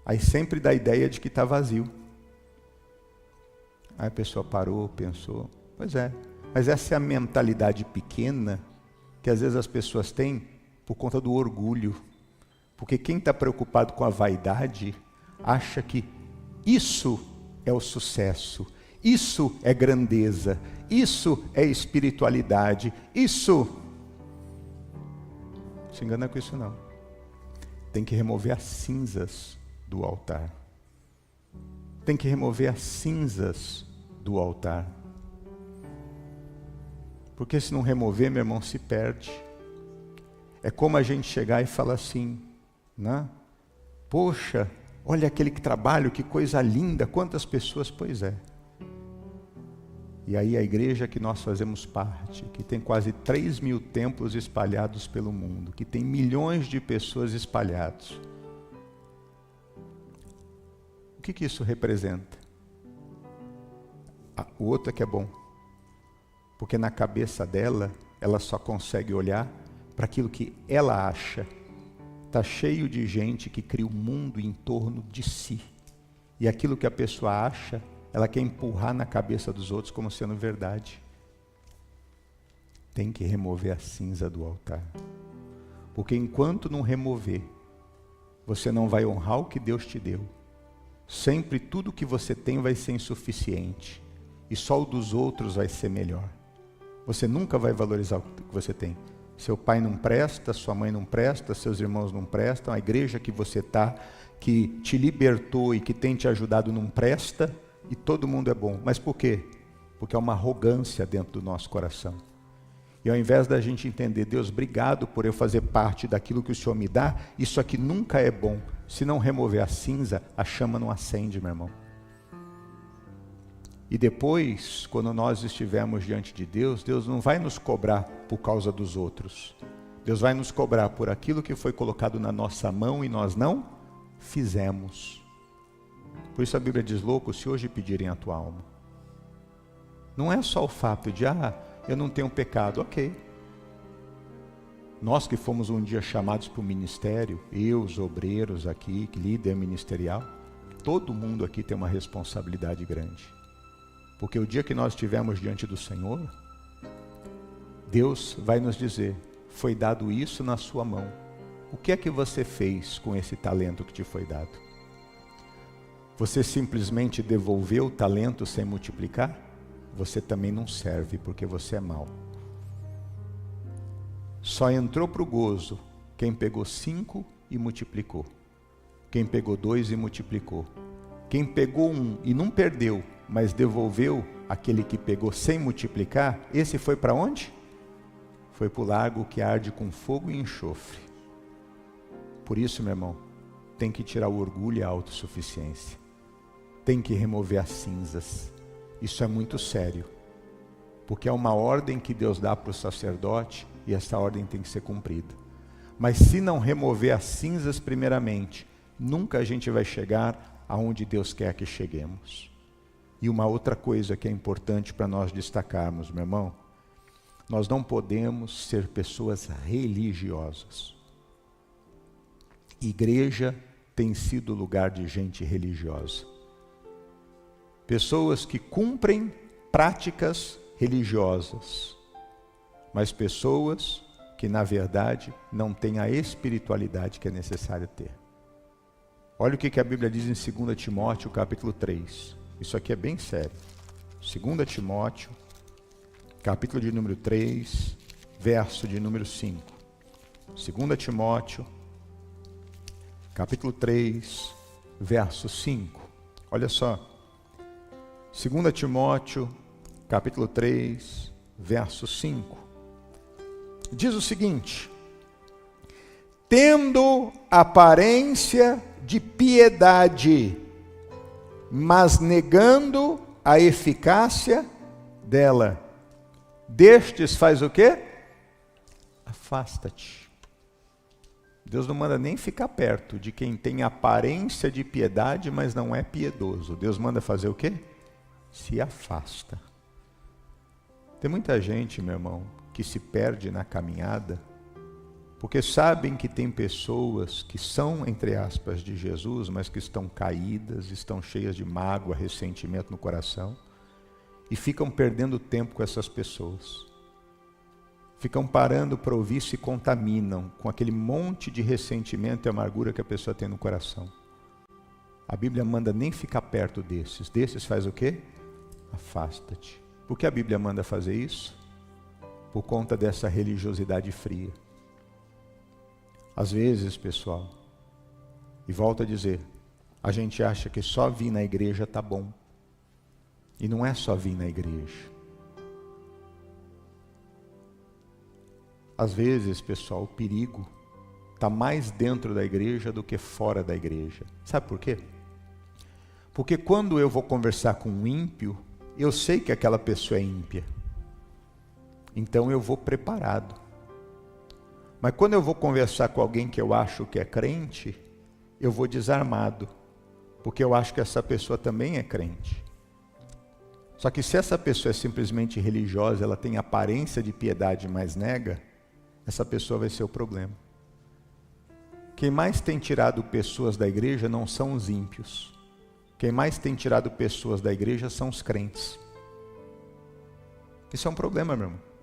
Aí sempre dá a ideia de que está vazio. Aí a pessoa parou, pensou. Pois é, mas essa é a mentalidade pequena que às vezes as pessoas têm por conta do orgulho. Porque quem está preocupado com a vaidade acha que isso é o sucesso, isso é grandeza, isso é espiritualidade, isso... Não se engana com isso não. Tem que remover as cinzas do altar. Tem que remover as cinzas do altar. Porque se não remover, meu irmão, se perde. É como a gente chegar e falar assim, né? Poxa, olha aquele que trabalha, que coisa linda, quantas pessoas, pois é. E aí a igreja que nós fazemos parte, que tem quase 3.000 templos espalhados pelo mundo, que tem milhões de pessoas espalhados. O que isso representa? O outro é que é bom. Porque na cabeça dela, ela só consegue olhar para aquilo que ela acha. Está cheio de gente que cria o mundo em torno de si. E aquilo que a pessoa acha, ela quer empurrar na cabeça dos outros como sendo verdade. Tem que remover a cinza do altar. Porque enquanto não remover, você não vai honrar o que Deus te deu. Sempre tudo que você tem vai ser insuficiente. E só o dos outros vai ser melhor. Você nunca vai valorizar o que você tem. Seu pai não presta, sua mãe não presta, seus irmãos não prestam, a igreja que você está, que te libertou e que tem te ajudado não presta, e todo mundo é bom. Mas por quê? Porque há uma arrogância dentro do nosso coração. E ao invés da gente entender, Deus, obrigado por eu fazer parte daquilo que o Senhor me dá, isso aqui nunca é bom. Se não remover a cinza, a chama não acende, meu irmão. E depois, quando nós estivermos diante de Deus, Deus não vai nos cobrar por causa dos outros. Deus vai nos cobrar por aquilo que foi colocado na nossa mão e nós não fizemos. Por isso a Bíblia diz, louco, se hoje pedirem a tua alma. Não é só o fato de, eu não tenho pecado, ok. Nós que fomos um dia chamados para o ministério, eu, os obreiros aqui, líder ministerial, todo mundo aqui tem uma responsabilidade grande. Porque o dia que nós estivermos diante do Senhor, Deus vai nos dizer, foi dado isso na sua mão. O que é que você fez com esse talento que te foi dado? Você simplesmente devolveu o talento sem multiplicar? Você também não serve, porque você é mau. Só entrou para o gozo quem pegou 5 e multiplicou. Quem pegou 2 e multiplicou. Quem pegou 1 e não perdeu, mas devolveu aquele que pegou sem multiplicar, esse foi para onde? Foi para o lago que arde com fogo e enxofre. Por isso, meu irmão, tem que tirar o orgulho e a autossuficiência. Tem que remover as cinzas. Isso é muito sério. Porque é uma ordem que Deus dá para o sacerdote e essa ordem tem que ser cumprida. Mas se não remover as cinzas primeiramente, nunca a gente vai chegar aonde Deus quer que cheguemos. E uma outra coisa que é importante para nós destacarmos, meu irmão, nós não podemos ser pessoas religiosas. Igreja tem sido lugar de gente religiosa. Pessoas que cumprem práticas religiosas, mas pessoas que, na verdade, não têm a espiritualidade que é necessário ter. Olha o que a Bíblia diz em 2 Timóteo, capítulo 3. Isso aqui é bem sério. 2 Timóteo, capítulo de número 3, verso de número 5. 2 Timóteo, capítulo 3, verso 5. Olha só. 2 Timóteo, capítulo 3, verso 5. Diz o seguinte: tendo aparência de piedade, mas negando a eficácia dela. Destes faz o quê? Afasta-te. Deus não manda nem ficar perto de quem tem aparência de piedade, mas não é piedoso. Deus manda fazer o quê? Se afasta. Tem muita gente, meu irmão, que se perde na caminhada, porque sabem que tem pessoas que são, entre aspas, de Jesus, mas que estão caídas, estão cheias de mágoa, ressentimento no coração, e ficam perdendo tempo com essas pessoas. Ficam parando para ouvir, se contaminam com aquele monte de ressentimento e amargura que a pessoa tem no coração. A Bíblia manda nem ficar perto desses. Desses faz o quê? Afasta-te. Por que a Bíblia manda fazer isso? Por conta dessa religiosidade fria. Às vezes, pessoal, e volto a dizer, a gente acha que só vir na igreja tá bom. E não é só vir na igreja. Às vezes, pessoal, o perigo está mais dentro da igreja do que fora da igreja. Sabe por quê? Porque quando eu vou conversar com um ímpio, eu sei que aquela pessoa é ímpia. Então eu vou preparado. Mas quando eu vou conversar com alguém que eu acho que é crente, eu vou desarmado. Porque eu acho que essa pessoa também é crente. Só que se essa pessoa é simplesmente religiosa, ela tem aparência de piedade, mas nega, essa pessoa vai ser o problema. Quem mais tem tirado pessoas da igreja não são os ímpios. Quem mais tem tirado pessoas da igreja são os crentes. Isso é um problema, meu irmão.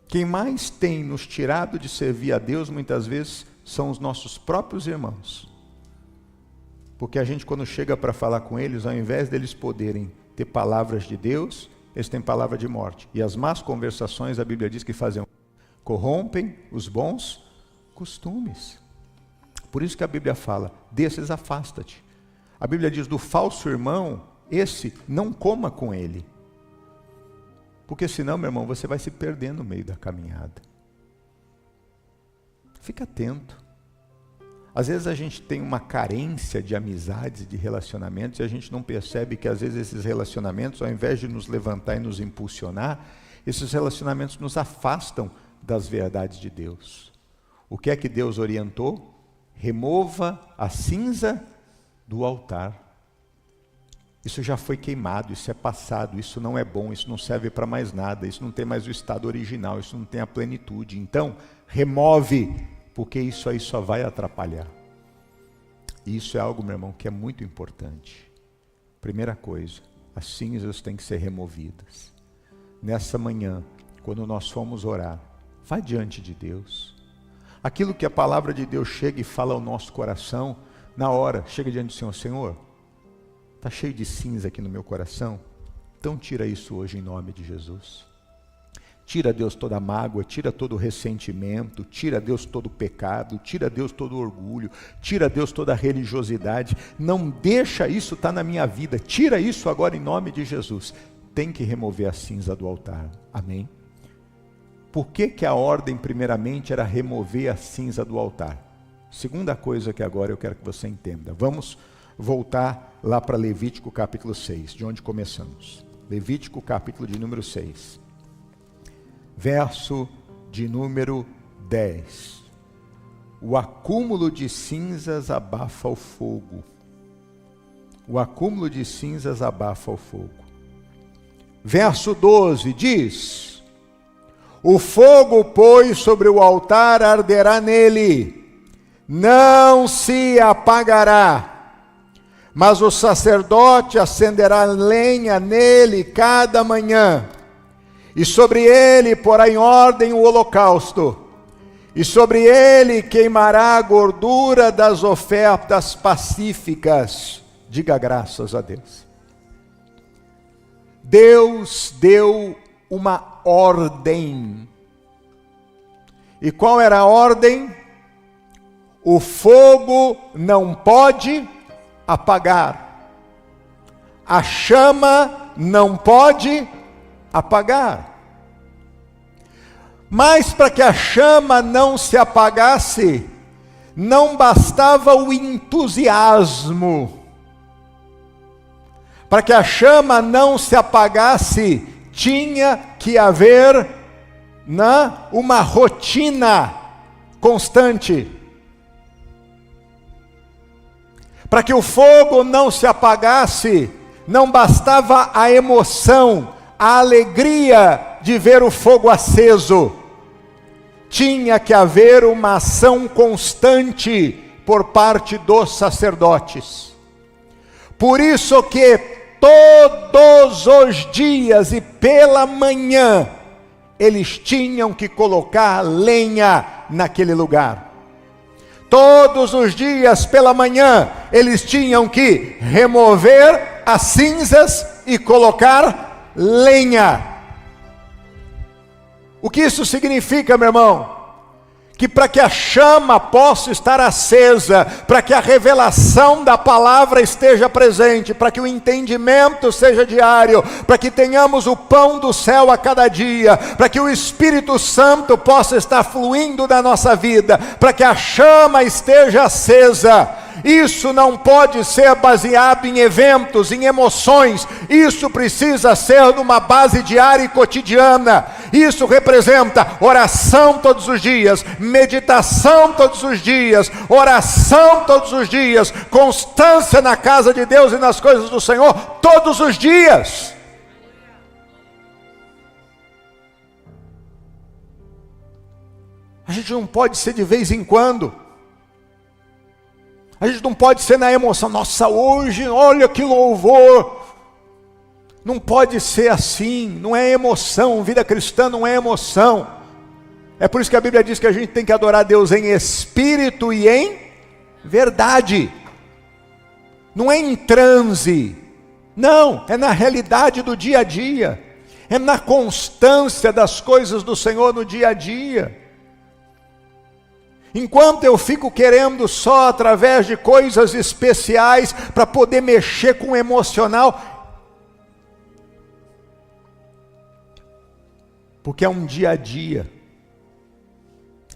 Quem mais tem nos tirado de servir a Deus, muitas vezes, são os nossos próprios irmãos. Porque a gente, quando chega para falar com eles, ao invés deles poderem ter palavras de Deus, eles têm palavra de morte. E as más conversações, a Bíblia diz que corrompem os bons costumes. Por isso que a Bíblia fala, desses afasta-te. A Bíblia diz, do falso irmão, esse não coma com ele. Porque senão, meu irmão, você vai se perder no meio da caminhada. Fica atento. Às vezes a gente tem uma carência de amizades e de relacionamentos e a gente não percebe que às vezes esses relacionamentos, ao invés de nos levantar e nos impulsionar, esses relacionamentos nos afastam das verdades de Deus. O que é que Deus orientou? Remova a cinza do altar. Isso já foi queimado, isso é passado, isso não é bom, isso não serve para mais nada, isso não tem mais o estado original, isso não tem a plenitude. Então, remove, porque isso aí só vai atrapalhar. E isso é algo, meu irmão, que é muito importante. Primeira coisa, as cinzas têm que ser removidas. Nessa manhã, quando nós formos orar, vá diante de Deus. Aquilo que a palavra de Deus chega e fala ao nosso coração, na hora, chega diante do Senhor, Senhor, está cheio de cinza aqui no meu coração, então tira isso hoje em nome de Jesus. Tira, Deus, toda a mágoa, tira todo o ressentimento, tira, Deus, todo o pecado, tira, Deus, todo o orgulho, tira, Deus, toda a religiosidade, não deixa isso estar na minha vida, tira isso agora em nome de Jesus. Tem que remover a cinza do altar, amém? Por que que a ordem primeiramente era remover a cinza do altar? Segunda coisa que agora eu quero que você entenda, vamos voltar lá para Levítico capítulo 6, de onde começamos. Levítico capítulo de número 6, verso de número 10. O acúmulo de cinzas abafa o fogo. O acúmulo de cinzas abafa o fogo. Verso 12 diz: o fogo, pois, sobre o altar arderá nele, não se apagará. Mas o sacerdote acenderá lenha nele cada manhã, e sobre ele porá em ordem o holocausto, e sobre ele queimará a gordura das ofertas pacíficas. Diga graças a Deus. Deus deu uma ordem. E qual era a ordem? O fogo não pode apagar. A chama não pode apagar. Mas para que a chama não se apagasse, não bastava o entusiasmo. Para que a chama não se apagasse, tinha que haver uma rotina constante. Para que o fogo não se apagasse, não bastava a emoção, a alegria de ver o fogo aceso. Tinha que haver uma ação constante por parte dos sacerdotes. Por isso que todos os dias e pela manhã, eles tinham que colocar lenha naquele lugar. Todos os dias pela manhã, eles tinham que remover as cinzas e colocar lenha. O que isso significa, meu irmão? Que para que a chama possa estar acesa, para que a revelação da palavra esteja presente, para que o entendimento seja diário, para que tenhamos o pão do céu a cada dia, para que o Espírito Santo possa estar fluindo na nossa vida, para que a chama esteja acesa, isso não pode ser baseado em eventos, em emoções. Isso precisa ser numa base diária e cotidiana. Isso representa oração todos os dias, meditação todos os dias, oração todos os dias, constância na casa de Deus e nas coisas do Senhor todos os dias. A gente não pode ser de vez em quando. A gente não pode ser na emoção. Nossa, hoje, olha que louvor. Não pode ser assim. Não é emoção. Vida cristã não é emoção. É por isso que a Bíblia diz que a gente tem que adorar a Deus em espírito e em verdade. Não é em transe. Não, é na realidade do dia a dia. É na constância das coisas do Senhor no dia a dia. Enquanto eu fico querendo só através de coisas especiais para poder mexer com o emocional, porque é um dia a dia,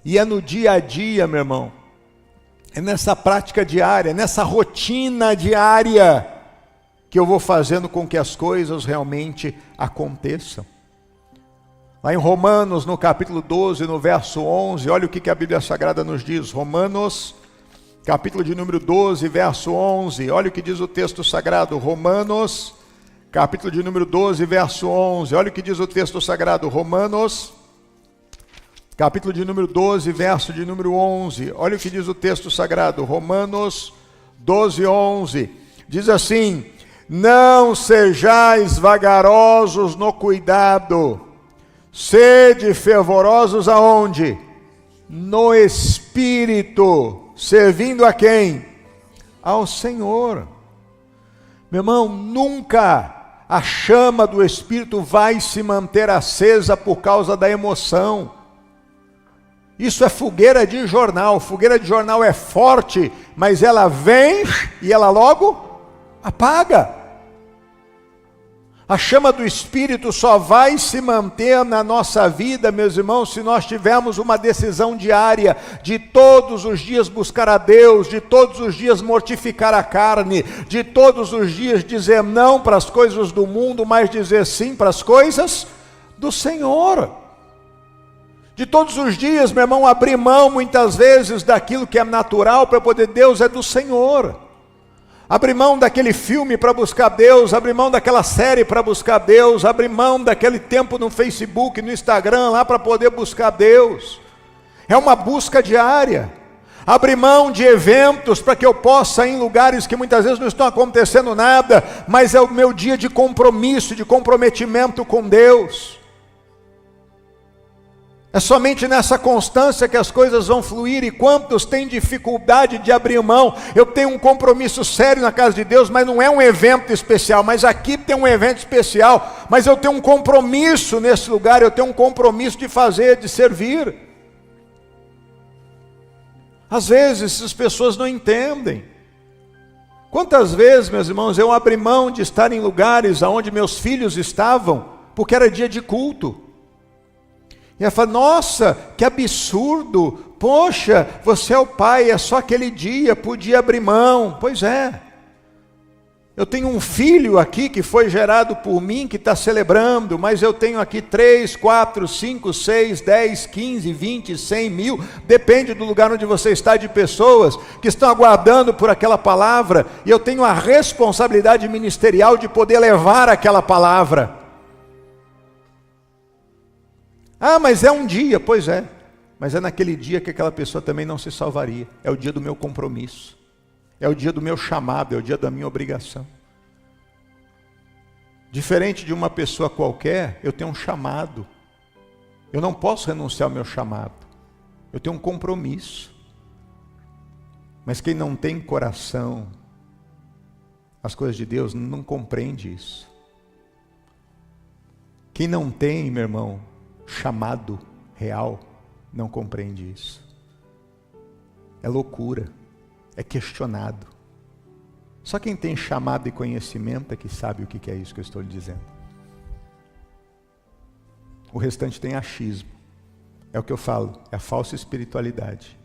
e é no dia a dia, meu irmão, é nessa prática diária, nessa rotina diária, que eu vou fazendo com que as coisas realmente aconteçam. Lá em Romanos, no capítulo 12, no verso 11, olha o que a Bíblia Sagrada nos diz. Romanos, capítulo de número 12, verso 11, olha o que diz o texto sagrado. Romanos, capítulo de número 12, verso 11, olha o que diz o texto sagrado. Romanos, capítulo de número 12, verso de número 11, olha o que diz o texto sagrado. Romanos 12, 11, diz assim: não sejais vagarosos no cuidado, sede fervorosos aonde? No Espírito, servindo a quem? Ao Senhor. Meu irmão, nunca a chama do Espírito vai se manter acesa por causa da emoção. Isso é fogueira de jornal. Fogueira de jornal é forte, mas ela vem e ela logo apaga. A chama do Espírito só vai se manter na nossa vida, meus irmãos, se nós tivermos uma decisão diária de todos os dias buscar a Deus, de todos os dias mortificar a carne, de todos os dias dizer não para as coisas do mundo, mas dizer sim para as coisas do Senhor. De todos os dias, meu irmão, abrir mão muitas vezes daquilo que é natural para poder Deus é do Senhor. Abrir mão daquele filme para buscar Deus, abrir mão daquela série para buscar Deus, abrir mão daquele tempo no Facebook, no Instagram, lá para poder buscar Deus. É uma busca diária. Abrir mão de eventos para que eu possa ir em lugares que muitas vezes não estão acontecendo nada, mas é o meu dia de compromisso, de comprometimento com Deus. É somente nessa constância que as coisas vão fluir. E quantos têm dificuldade de abrir mão? Eu tenho um compromisso sério na casa de Deus, mas não é um evento especial. Mas aqui tem um evento especial, mas eu tenho um compromisso nesse lugar, eu tenho um compromisso de fazer, de servir. Às vezes as pessoas não entendem. Quantas vezes, meus irmãos, eu abri mão de estar em lugares onde meus filhos estavam, porque era dia de culto. E ela fala, nossa, que absurdo, poxa, você é o pai, é só aquele dia, podia abrir mão. Pois é, eu tenho um filho aqui que foi gerado por mim, que está celebrando, mas eu tenho aqui 3, 4, 5, 6, 10, 15, 20, 100 mil, depende do lugar onde você está, de pessoas que estão aguardando por aquela palavra, e eu tenho a responsabilidade ministerial de poder levar aquela palavra. Ah, mas é um dia, pois é, mas é naquele dia que aquela pessoa também não se salvaria. É o dia do meu compromisso, é o dia do meu chamado, é o dia da minha obrigação. Diferente de uma pessoa qualquer, eu tenho um chamado, eu não posso renunciar ao meu chamado, eu tenho um compromisso. Mas quem não tem coração, as coisas de Deus, não compreende isso. Quem não tem, meu irmão, chamado real, não compreende isso. É loucura, é questionado. Só quem tem chamado e conhecimento é que sabe o que é isso que eu estou lhe dizendo. O restante tem achismo. É o que eu falo, é a falsa espiritualidade.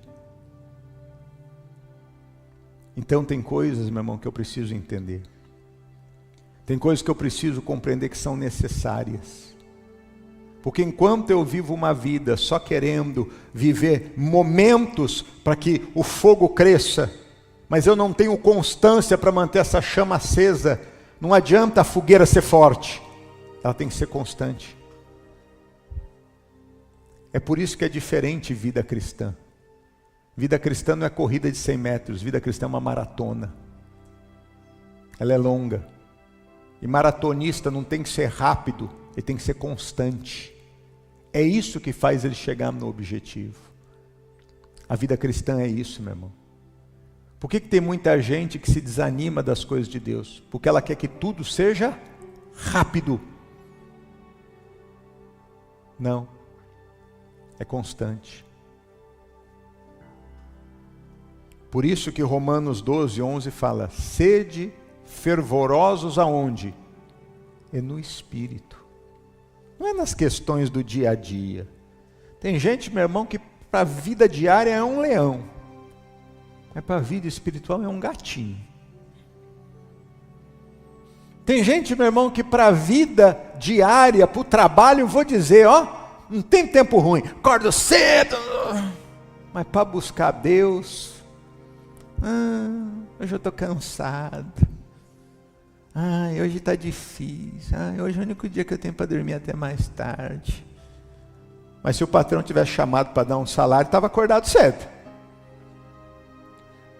Então tem coisas, meu irmão, que eu preciso entender. Tem coisas que eu preciso compreender que são necessárias. Porque enquanto eu vivo uma vida só querendo viver momentos para que o fogo cresça, mas eu não tenho constância para manter essa chama acesa, não adianta a fogueira ser forte, ela tem que ser constante. É por isso que é diferente vida cristã. Vida cristã não é corrida de 100 metros, vida cristã é uma maratona. Ela é longa. E maratonista não tem que ser rápido, ele tem que ser constante. É isso que faz ele chegar no objetivo. A vida cristã é isso, meu irmão. Por que tem muita gente que se desanima das coisas de Deus? Porque ela quer que tudo seja rápido. Não. É constante. Por isso que Romanos 12, 11 fala, sede fervorosos aonde? É no Espírito. Não é nas questões do dia a dia. Tem gente, meu irmão, que para a vida diária é um leão. Mas para a vida espiritual é um gatinho. Tem gente, meu irmão, que para a vida diária, para o trabalho, vou dizer, ó, não tem tempo ruim. Acordo cedo. Mas para buscar Deus, hoje eu estou cansado. Hoje está difícil. Hoje é o único dia que eu tenho para dormir até mais tarde. Mas se o patrão tivesse chamado para dar um salário, estava acordado cedo.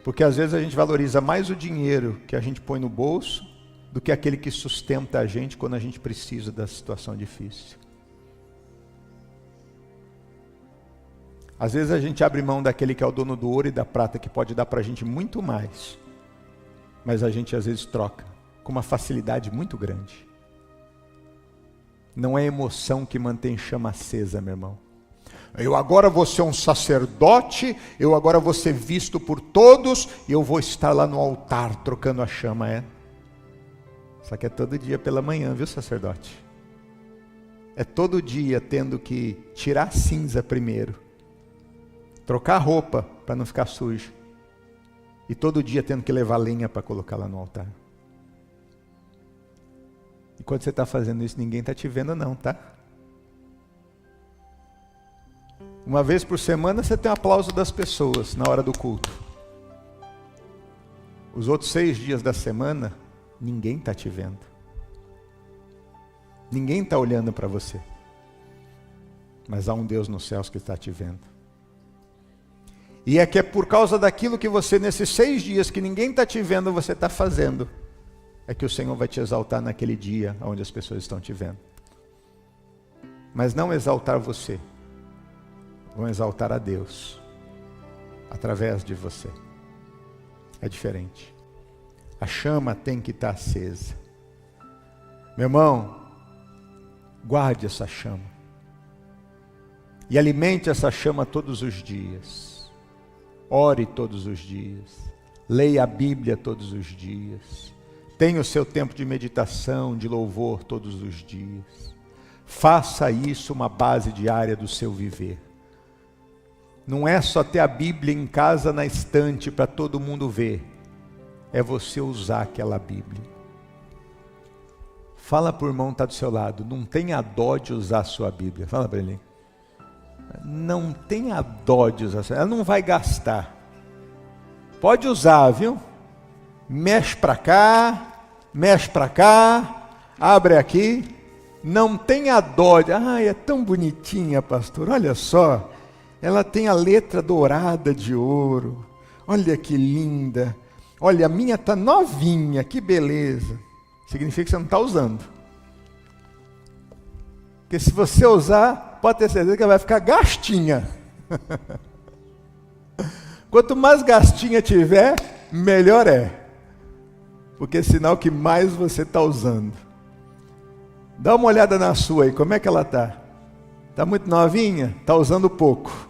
Porque às vezes a gente valoriza mais o dinheiro que a gente põe no bolso do que aquele que sustenta a gente quando a gente precisa da situação difícil. Às vezes a gente abre mão daquele que é o dono do ouro e da prata, que pode dar para a gente muito mais. Mas a gente às vezes troca com uma facilidade muito grande. Não é emoção que mantém chama acesa, meu irmão. Eu agora vou ser um sacerdote, eu agora vou ser visto por todos, e eu vou estar lá no altar trocando a chama, Só que é todo dia pela manhã, viu, sacerdote? É todo dia tendo que tirar a cinza primeiro, trocar a roupa para não ficar sujo, e todo dia tendo que levar lenha para colocar lá no altar. E quando você está fazendo isso, ninguém está te vendo não, tá? Uma vez por semana você tem o aplauso das pessoas na hora do culto. os outros 6 dias da semana, ninguém está te vendo. Ninguém está olhando para você. Mas há um Deus nos céus que está te vendo. E é que é por causa daquilo que você, nesses 6 dias que ninguém está te vendo, você está fazendo, é que o Senhor vai te exaltar naquele dia onde as pessoas estão te vendo. Mas não exaltar você, vão exaltar a Deus, através de você. É diferente. A chama tem que estar acesa. Meu irmão, guarde essa chama. E alimente essa chama todos os dias. Ore todos os dias. Leia a Bíblia todos os dias. Tenha o seu tempo de meditação, de louvor todos os dias. Faça isso uma base diária do seu viver. Não é só ter a Bíblia em casa na estante para todo mundo ver. É você usar aquela Bíblia. Fala para o irmão que está do seu lado. Não tenha dó de usar a sua Bíblia. Fala para ele. Não tenha dó de usar a sua. Ela não vai gastar. Pode usar, viu? Mexe para cá. Mexe para cá. Abre aqui. Não tenha dó de... é tão bonitinha, pastor. Olha só. Ela tem a letra dourada de ouro. Olha que linda. Olha, a minha está novinha. Que beleza. Significa que você não está usando. Porque se você usar, pode ter certeza que ela vai ficar gastinha. Quanto mais gastinha tiver, melhor é. Porque é sinal que mais você está usando. Dá uma olhada na sua aí, como é que ela está? Está muito novinha? Está usando pouco.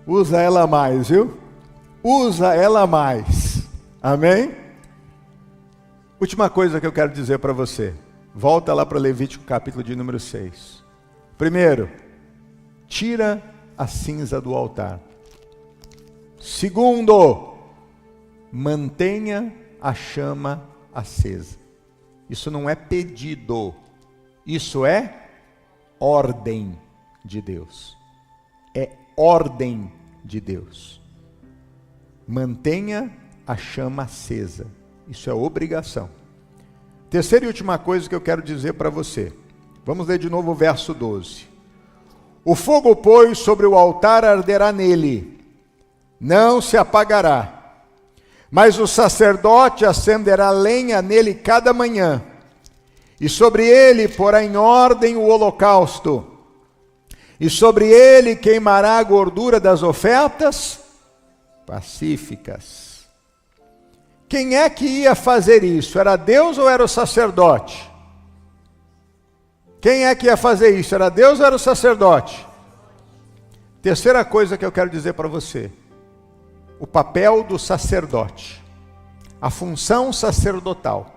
Usa ela mais, viu? Usa ela mais. Amém? Última coisa que eu quero dizer para você. Volta lá para Levítico capítulo de número 6. Primeiro, tira a cinza do altar. Segundo, mantenha a chama acesa. Isso não é pedido. Isso é ordem de Deus. É ordem de Deus. Mantenha a chama acesa. Isso é obrigação. Terceira e última coisa que eu quero dizer para você. Vamos ler de novo o verso 12. O fogo, pois, sobre o altar arderá nele, não se apagará. Mas o sacerdote acenderá lenha nele cada manhã, e sobre ele porá em ordem o holocausto, e sobre ele queimará a gordura das ofertas pacíficas. Quem é que ia fazer isso? Era Deus ou era o sacerdote? Quem é que ia fazer isso? Era Deus ou era o sacerdote? Terceira coisa que eu quero dizer para você. O papel do sacerdote. A função sacerdotal.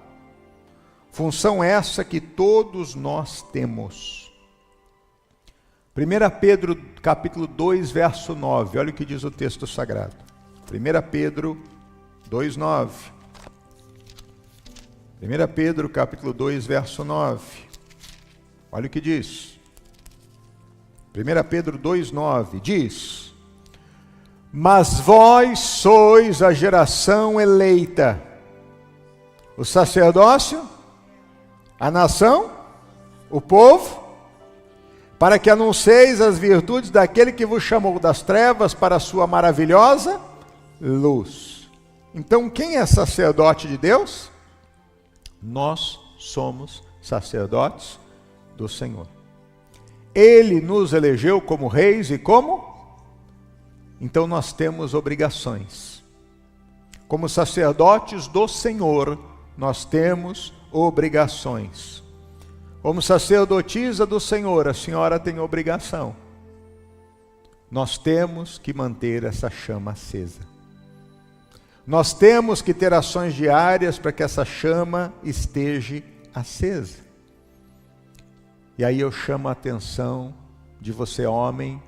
Função essa que todos nós temos. 1 Pedro capítulo 2, verso 9. Olha o que diz o texto sagrado. 1 Pedro 2:9. 1 Pedro capítulo 2, verso 9. Olha o que diz. 1 Pedro 2:9 diz: Mas vós sois a geração eleita, o sacerdócio, a nação, o povo, para que anuncieis as virtudes daquele que vos chamou das trevas para a sua maravilhosa luz. Então, quem é sacerdote de Deus? Nós somos sacerdotes do Senhor. Ele nos elegeu como reis e como? Então nós temos obrigações. Como sacerdotes do Senhor, nós temos obrigações. Como sacerdotisa do Senhor, a senhora tem obrigação. Nós temos que manter essa chama acesa. Nós temos que ter ações diárias para que essa chama esteja acesa. E aí eu chamo a atenção de você homem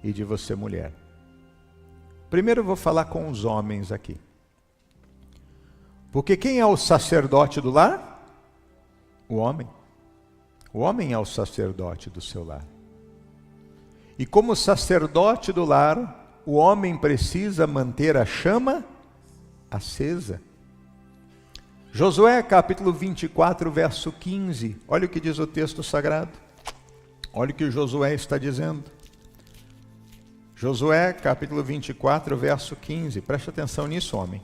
e de você mulher. Primeiro eu vou falar com os homens aqui. Porque quem é o sacerdote do lar? O homem. O homem é o sacerdote do seu lar. E como sacerdote do lar, o homem precisa manter a chama acesa. Josué capítulo 24, verso 15. Olha o que diz o texto sagrado. Olha o que Josué está dizendo. Josué capítulo 24, verso 15. Preste atenção nisso, homem.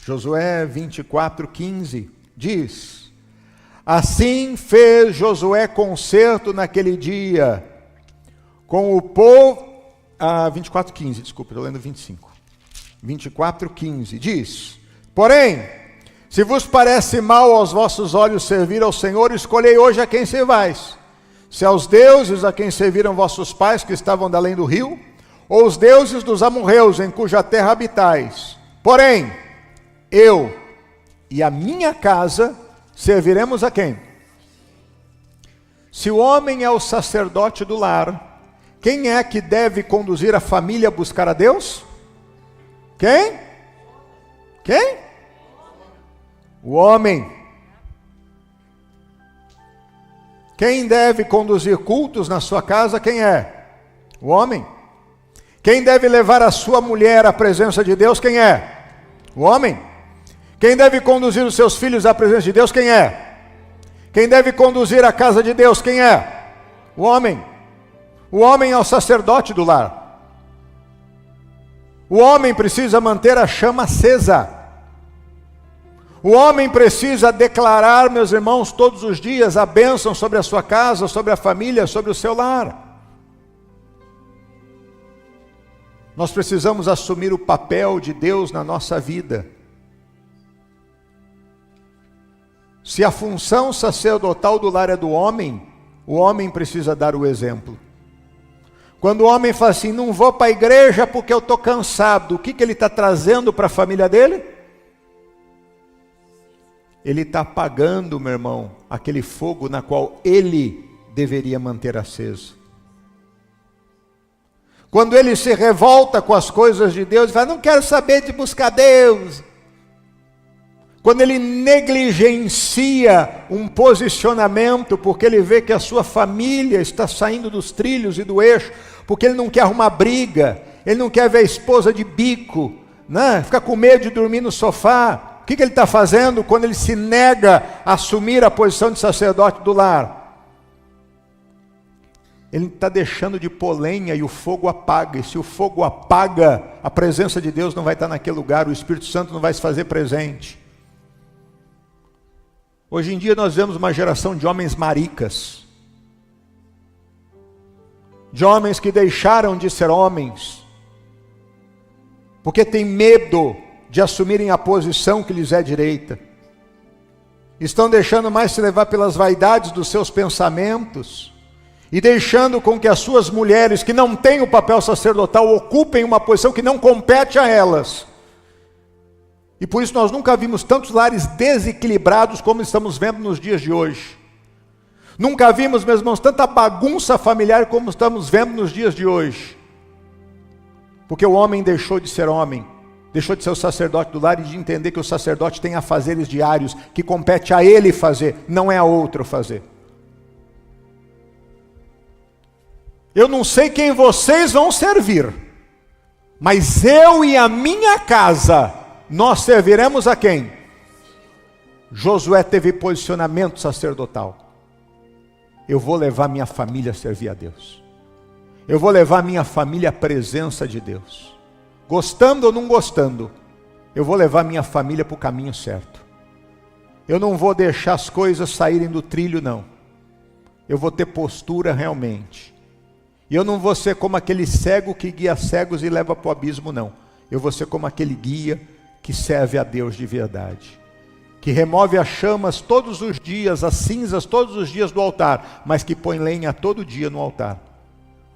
Josué 24, 15 diz: assim fez Josué concerto naquele dia com o povo. 24, 15, desculpa, estou lendo 25. 24, 15 diz: porém, se vos parece mal aos vossos olhos servir ao Senhor, escolhei hoje a quem servais. Se aos deuses a quem serviram vossos pais que estavam da além do rio, ou os deuses dos amorreus em cuja terra habitais. Porém, eu e a minha casa serviremos a quem? Se o homem é o sacerdote do lar, quem é que deve conduzir a família a buscar a Deus? Quem? Quem? O homem. Quem deve conduzir cultos na sua casa? Quem é? O homem. Quem deve levar a sua mulher à presença de Deus? Quem é? O homem. Quem deve conduzir os seus filhos à presença de Deus? Quem é? Quem deve conduzir a casa de Deus? Quem é? O homem. O homem é o sacerdote do lar. O homem precisa manter a chama acesa. O homem precisa declarar, meus irmãos, todos os dias a bênção sobre a sua casa, sobre a família, sobre o seu lar. Nós precisamos assumir o papel de Deus na nossa vida. Se a função sacerdotal do lar é do homem, o homem precisa dar o exemplo. Quando o homem fala assim, não vou para a igreja porque eu estou cansado, o que ele está trazendo para a família dele? Ele está apagando, meu irmão, aquele fogo na qual ele deveria manter aceso. Quando ele se revolta com as coisas de Deus, ele fala, não quero saber de buscar Deus. Quando ele negligencia um posicionamento, porque ele vê que a sua família está saindo dos trilhos e do eixo, porque ele não quer arrumar briga, ele não quer ver a esposa de bico, né? Fica com medo de dormir no sofá. O que ele está fazendo quando ele se nega a assumir a posição de sacerdote do lar? Ele está deixando de pôr lenha e o fogo apaga. E se o fogo apaga, a presença de Deus não vai estar naquele lugar, o Espírito Santo não vai se fazer presente. Hoje em dia nós vemos uma geração de homens maricas, de homens que deixaram de ser homens, porque têm medo de assumirem a posição que lhes é direita. Estão deixando mais se levar pelas vaidades dos seus pensamentos, e deixando com que as suas mulheres, que não têm o papel sacerdotal, ocupem uma posição que não compete a elas. E por isso nós nunca vimos tantos lares desequilibrados como estamos vendo nos dias de hoje. Nunca vimos, meus irmãos, tanta bagunça familiar como estamos vendo nos dias de hoje. Porque o homem deixou de ser homem, deixou de ser o sacerdote do lar e de entender que o sacerdote tem afazeres diários, que compete a ele fazer, não é a outro fazer. Eu não sei quem vocês vão servir, mas eu e a minha casa, nós serviremos a quem? Josué teve posicionamento sacerdotal. Eu vou levar minha família a servir a Deus. Eu vou levar minha família à presença de Deus. Gostando ou não gostando, eu vou levar minha família para o caminho certo. Eu não vou deixar as coisas saírem do trilho, não. Eu vou ter postura realmente. E eu não vou ser como aquele cego que guia cegos e leva para o abismo, não. Eu vou ser como aquele guia que serve a Deus de verdade, que remove as chamas todos os dias, as cinzas todos os dias do altar, mas que põe lenha todo dia no altar.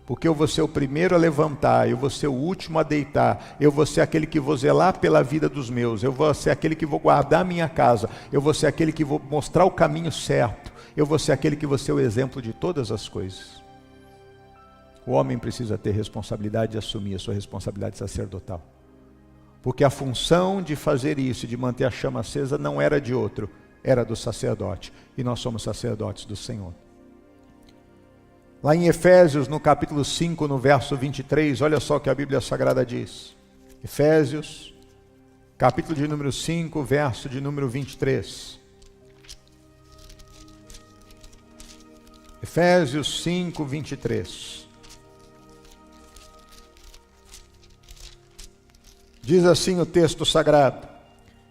Porque eu vou ser o primeiro a levantar, eu vou ser o último a deitar, eu vou ser aquele que vou zelar pela vida dos meus, eu vou ser aquele que vou guardar a minha casa, eu vou ser aquele que vou mostrar o caminho certo, eu vou ser aquele que vou ser o exemplo de todas as coisas. O homem precisa ter responsabilidade de assumir a sua responsabilidade sacerdotal. Porque a função de fazer isso, de manter a chama acesa, não era de outro, era do sacerdote. E nós somos sacerdotes do Senhor. Lá em Efésios, no capítulo 5, no verso 23, olha só o que a Bíblia Sagrada diz. Efésios, capítulo de número 5, verso de número 23. Efésios 5, 23. Diz assim o texto sagrado.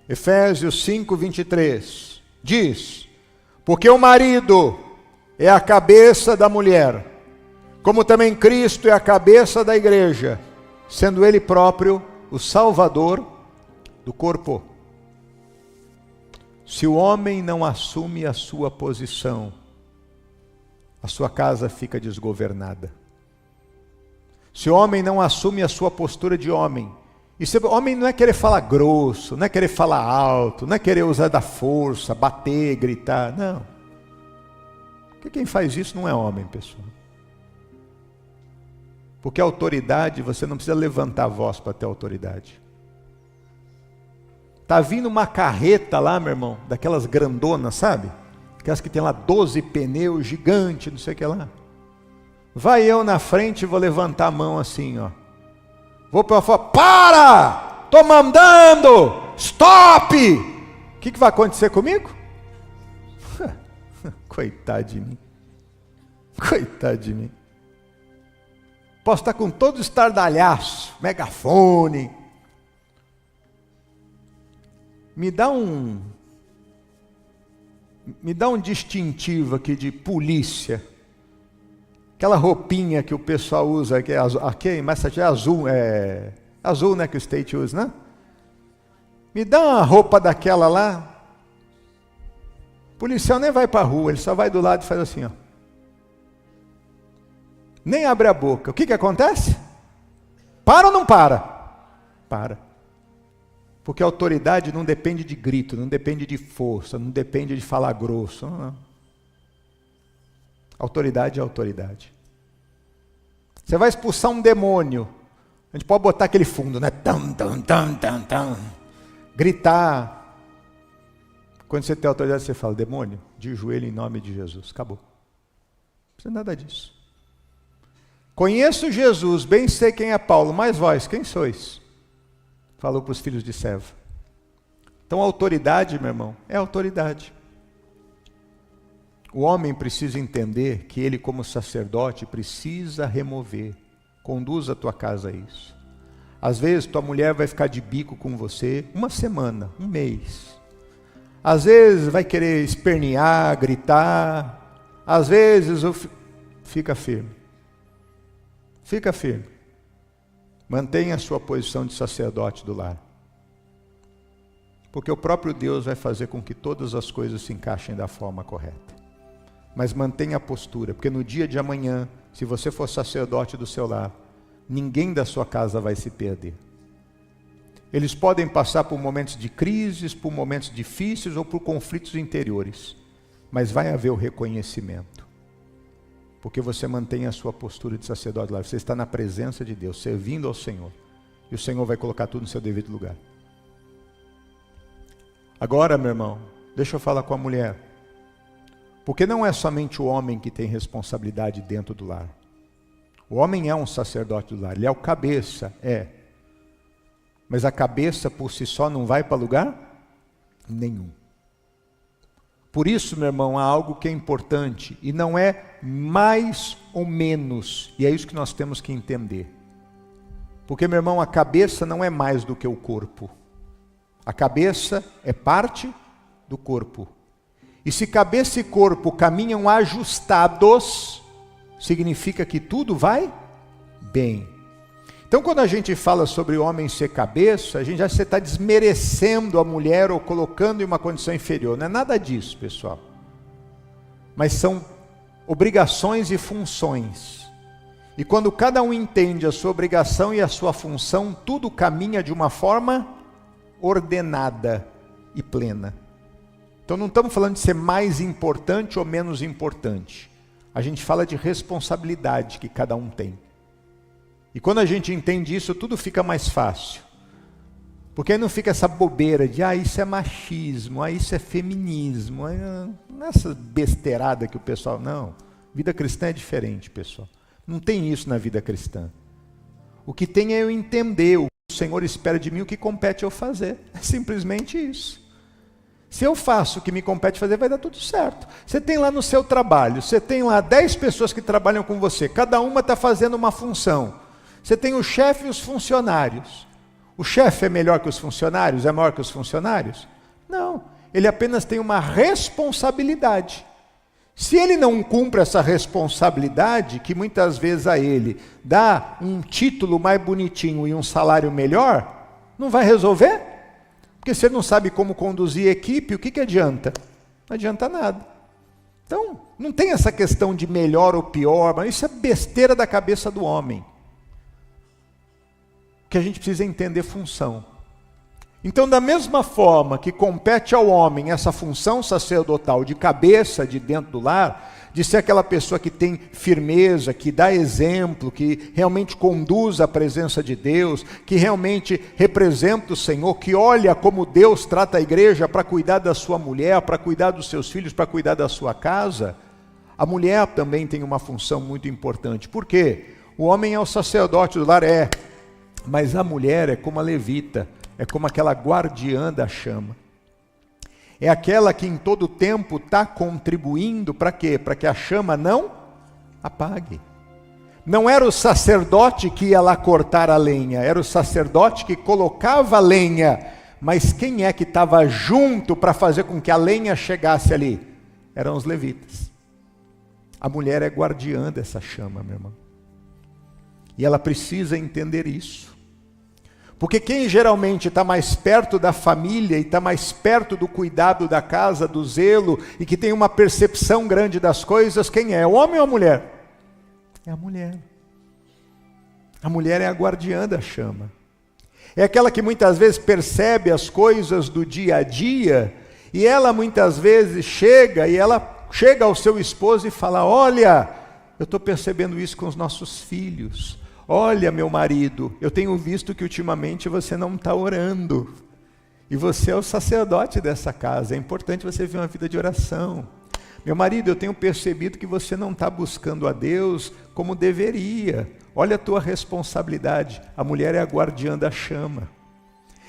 Efésios 5, 23. Diz: porque o marido é a cabeça da mulher, como também Cristo é a cabeça da igreja, sendo ele próprio o Salvador do corpo. Se o homem não assume a sua posição, a sua casa fica desgovernada. Se o homem não assume a sua postura de homem, e se, homem não é querer falar grosso, não é querer falar alto, não é querer usar da força, bater, gritar, não. Porque quem faz isso não é homem, pessoal. Porque a autoridade, você não precisa levantar a voz para ter autoridade. Está vindo uma carreta lá, meu irmão, daquelas grandonas, sabe? Aquelas que tem lá 12 pneus gigantes, não sei o que lá. Vai eu na frente e vou levantar a mão assim, ó. Vou para fora, para! Estou mandando! Stop! O que vai acontecer comigo? Coitado de mim. Coitado de mim. Posso estar com todo estardalhaço, megafone. Me dá um distintivo aqui de polícia. Aquela roupinha que o pessoal usa, que é azul, aqui em Massachusetts é azul, né, que o State usa, né? Me dá uma roupa daquela lá. O policial nem vai para a rua, ele só vai do lado e faz assim, ó. Nem abre a boca. O que acontece? Para ou não para? Para. Porque a autoridade não depende de grito, não depende de força, não depende de falar grosso. Não. Autoridade é autoridade. Você vai expulsar um demônio. A gente pode botar aquele fundo, né? Tam, tam, tam, tam, tam. Gritar. Quando você tem autoridade, você fala, demônio, de joelho em nome de Jesus. Acabou. Não precisa nada disso. Conheço Jesus, bem sei quem é Paulo, mas vós, quem sois? Falou para os filhos de Seva. Então a autoridade, meu irmão, é autoridade. O homem precisa entender que ele, como sacerdote, precisa remover. Conduz a tua casa a isso. Às vezes tua mulher vai ficar de bico com você uma semana, um mês. Às vezes vai querer espernear, gritar. Às vezes fica firme. Fica firme. Mantenha a sua posição de sacerdote do lar. Porque o próprio Deus vai fazer com que todas as coisas se encaixem da forma correta. Mas mantenha a postura, porque no dia de amanhã, se você for sacerdote do seu lar, ninguém da sua casa vai se perder. Eles podem passar por momentos de crises, por momentos difíceis ou por conflitos interiores, mas vai haver o reconhecimento. Porque você mantém a sua postura de sacerdote lá. Você está na presença de Deus, servindo ao Senhor. E o Senhor vai colocar tudo no seu devido lugar. Agora, meu irmão, deixa eu falar com a mulher. Porque não é somente o homem que tem responsabilidade dentro do lar. O homem é um sacerdote do lar. Ele é o cabeça, é. Mas a cabeça por si só não vai para lugar nenhum. Por isso, meu irmão, há algo que é importante, e não é mais ou menos, e é isso que nós temos que entender. Porque, meu irmão, a cabeça não é mais do que o corpo. A cabeça é parte do corpo. E se cabeça e corpo caminham ajustados, significa que tudo vai bem. Então, quando a gente fala sobre o homem ser cabeça, a gente já está desmerecendo a mulher ou colocando em uma condição inferior. Não é nada disso, pessoal. Mas são obrigações e funções. E quando cada um entende a sua obrigação e a sua função, tudo caminha de uma forma ordenada e plena. Então não estamos falando de ser mais importante ou menos importante. A gente fala de responsabilidade que cada um tem. E quando a gente entende isso, tudo fica mais fácil. Porque aí não fica essa bobeira de, isso é machismo, isso é feminismo, essa besteirada que o pessoal... Não, vida cristã é diferente, pessoal. Não tem isso na vida cristã. O que tem é eu entender o que Senhor espera de mim o que compete eu fazer. É simplesmente isso. Se eu faço o que me compete fazer, vai dar tudo certo. Você tem lá no seu trabalho, você tem lá 10 pessoas que trabalham com você, cada uma está fazendo uma função. Você tem o chefe e os funcionários. O chefe é melhor que os funcionários? É maior que os funcionários? Não, ele apenas tem uma responsabilidade. Se ele não cumpre essa responsabilidade, que muitas vezes a ele dá um título mais bonitinho e um salário melhor, não vai resolver? Porque se ele não sabe como conduzir equipe, o que adianta? Não adianta nada. Então, não tem essa questão de melhor ou pior, mas isso é besteira da cabeça do homem. Que a gente precisa entender função. Então, da mesma forma que compete ao homem essa função sacerdotal de cabeça de dentro do lar, de ser aquela pessoa que tem firmeza, que dá exemplo, que realmente conduz a presença de Deus, que realmente representa o Senhor, que olha como Deus trata a igreja para cuidar da sua mulher, para cuidar dos seus filhos, para cuidar da sua casa, a mulher também tem uma função muito importante. Por quê? O homem é o sacerdote do lar, mas a mulher é como a levita, é como aquela guardiã da chama. É aquela que em todo tempo está contribuindo para quê? Para que a chama não apague. Não era o sacerdote que ia lá cortar a lenha, era o sacerdote que colocava a lenha. Mas quem é que estava junto para fazer com que a lenha chegasse ali? Eram os levitas. A mulher é guardiã dessa chama, meu irmão. E ela precisa entender isso. Porque quem geralmente está mais perto da família e está mais perto do cuidado da casa, do zelo, e que tem uma percepção grande das coisas, quem é? O homem ou a mulher? É a mulher. A mulher é a guardiã da chama. É aquela que muitas vezes percebe as coisas do dia a dia, e ela muitas vezes chega ao seu esposo e fala: olha, eu estou percebendo isso com os nossos filhos. Olha, meu marido, eu tenho visto que ultimamente você não está orando. E você é o sacerdote dessa casa. É importante você viver uma vida de oração. Meu marido, eu tenho percebido que você não está buscando a Deus como deveria. Olha a tua responsabilidade. A mulher é a guardiã da chama.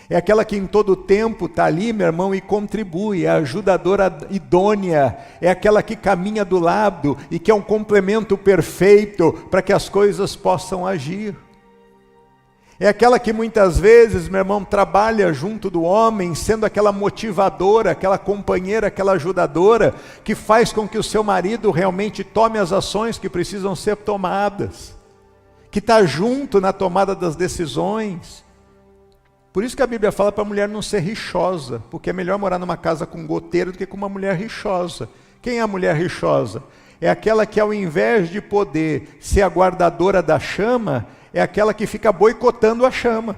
É aquela que em todo tempo está ali, meu irmão, e contribui, é a ajudadora idônea, é aquela que caminha do lado e que é um complemento perfeito para que as coisas possam agir. É aquela que muitas vezes, meu irmão, trabalha junto do homem, sendo aquela motivadora, aquela companheira, aquela ajudadora, que faz com que o seu marido realmente tome as ações que precisam ser tomadas, que está junto na tomada das decisões. Por isso que a Bíblia fala para a mulher não ser rixosa, porque é melhor morar numa casa com goteiro do que com uma mulher rixosa. Quem é a mulher rixosa? É aquela que ao invés de poder ser a guardadora da chama, é aquela que fica boicotando a chama.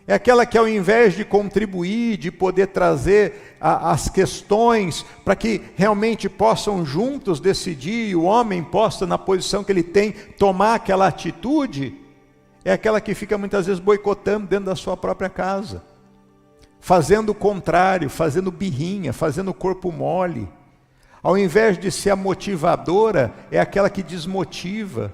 É aquela que ao invés de contribuir, de poder trazer as questões para que realmente possam juntos decidir e o homem possa, na posição que ele tem, tomar aquela atitude, é aquela que fica muitas vezes boicotando dentro da sua própria casa, fazendo o contrário, fazendo birrinha, fazendo corpo mole. Ao invés de ser a motivadora, é aquela que desmotiva.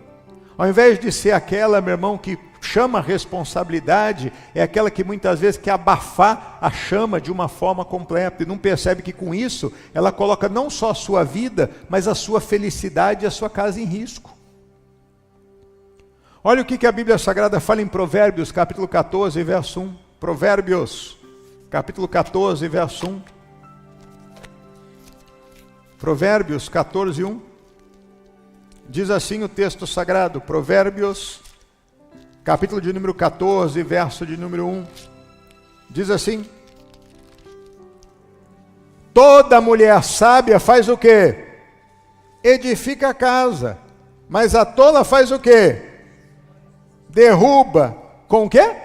Ao invés de ser aquela, meu irmão, que chama a responsabilidade, é aquela que muitas vezes quer abafar a chama de uma forma completa e não percebe que com isso ela coloca não só a sua vida, mas a sua felicidade e a sua casa em risco. Olha o que a Bíblia Sagrada fala em Provérbios, capítulo 14, verso 1. Provérbios, capítulo 14, verso 1. Provérbios 14, 1. Diz assim o texto sagrado, Provérbios, capítulo de número 14, verso de número 1. Diz assim: toda mulher sábia faz o quê? Edifica a casa, mas a tola faz o quê? Derruba. Com o quê?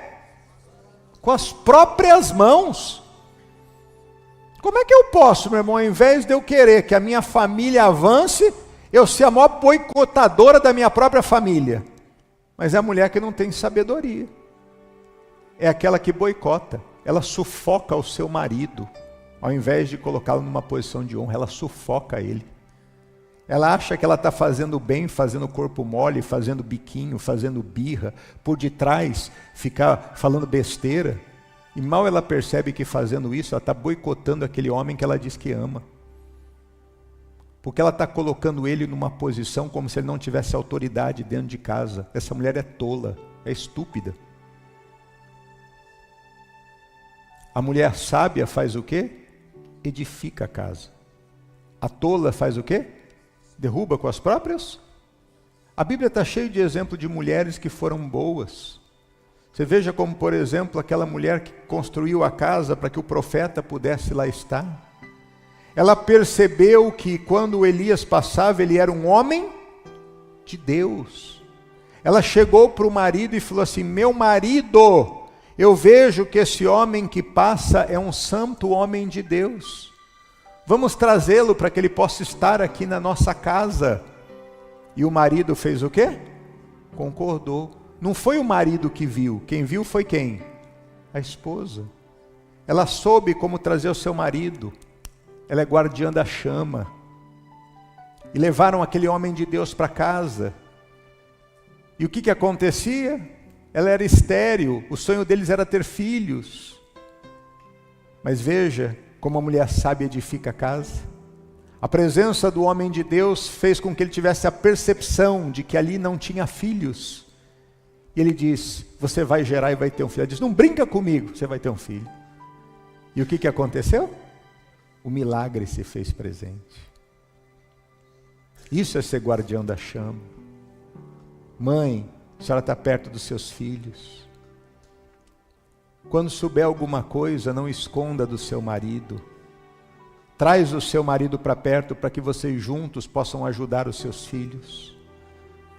Com as próprias mãos. Como é que eu posso, meu irmão, ao invés de eu querer que a minha família avance, eu ser a maior boicotadora da minha própria família? Mas é a mulher que não tem sabedoria. É aquela que boicota. Ela sufoca o seu marido. Ao invés de colocá-lo numa posição de honra, ela sufoca ele. Ela acha que ela está fazendo bem, fazendo corpo mole, fazendo biquinho, fazendo birra, por detrás ficar falando besteira. E mal ela percebe que fazendo isso, ela está boicotando aquele homem que ela diz que ama. Porque ela está colocando ele numa posição como se ele não tivesse autoridade dentro de casa. Essa mulher é tola, é estúpida. A mulher sábia faz o quê? Edifica a casa. A tola faz o quê? Derruba com as próprias? A Bíblia está cheia de exemplos de mulheres que foram boas. Você veja como, por exemplo, aquela mulher que construiu a casa para que o profeta pudesse lá estar. Ela percebeu que quando Elias passava, ele era um homem de Deus. Ela chegou para o marido e falou assim: meu marido, eu vejo que esse homem que passa é um santo homem de Deus. Vamos trazê-lo para que ele possa estar aqui na nossa casa. E o marido fez o quê? Concordou. Não foi o marido que viu. Quem viu foi quem? A esposa. Ela soube como trazer o seu marido. Ela é guardiã da chama. E levaram aquele homem de Deus para casa. E o que acontecia? Ela era estéril. O sonho deles era ter filhos. Mas veja como a mulher sábia edifica a casa. A presença do homem de Deus fez com que ele tivesse a percepção de que ali não tinha filhos. E ele diz: você vai gerar e vai ter um filho. Ela diz: não brinca comigo, você vai ter um filho. E o que aconteceu? O milagre se fez presente. Isso é ser guardião da chama. Mãe, a senhora está perto dos seus filhos. Quando souber alguma coisa, não esconda do seu marido. Traz o seu marido para perto para que vocês juntos possam ajudar os seus filhos.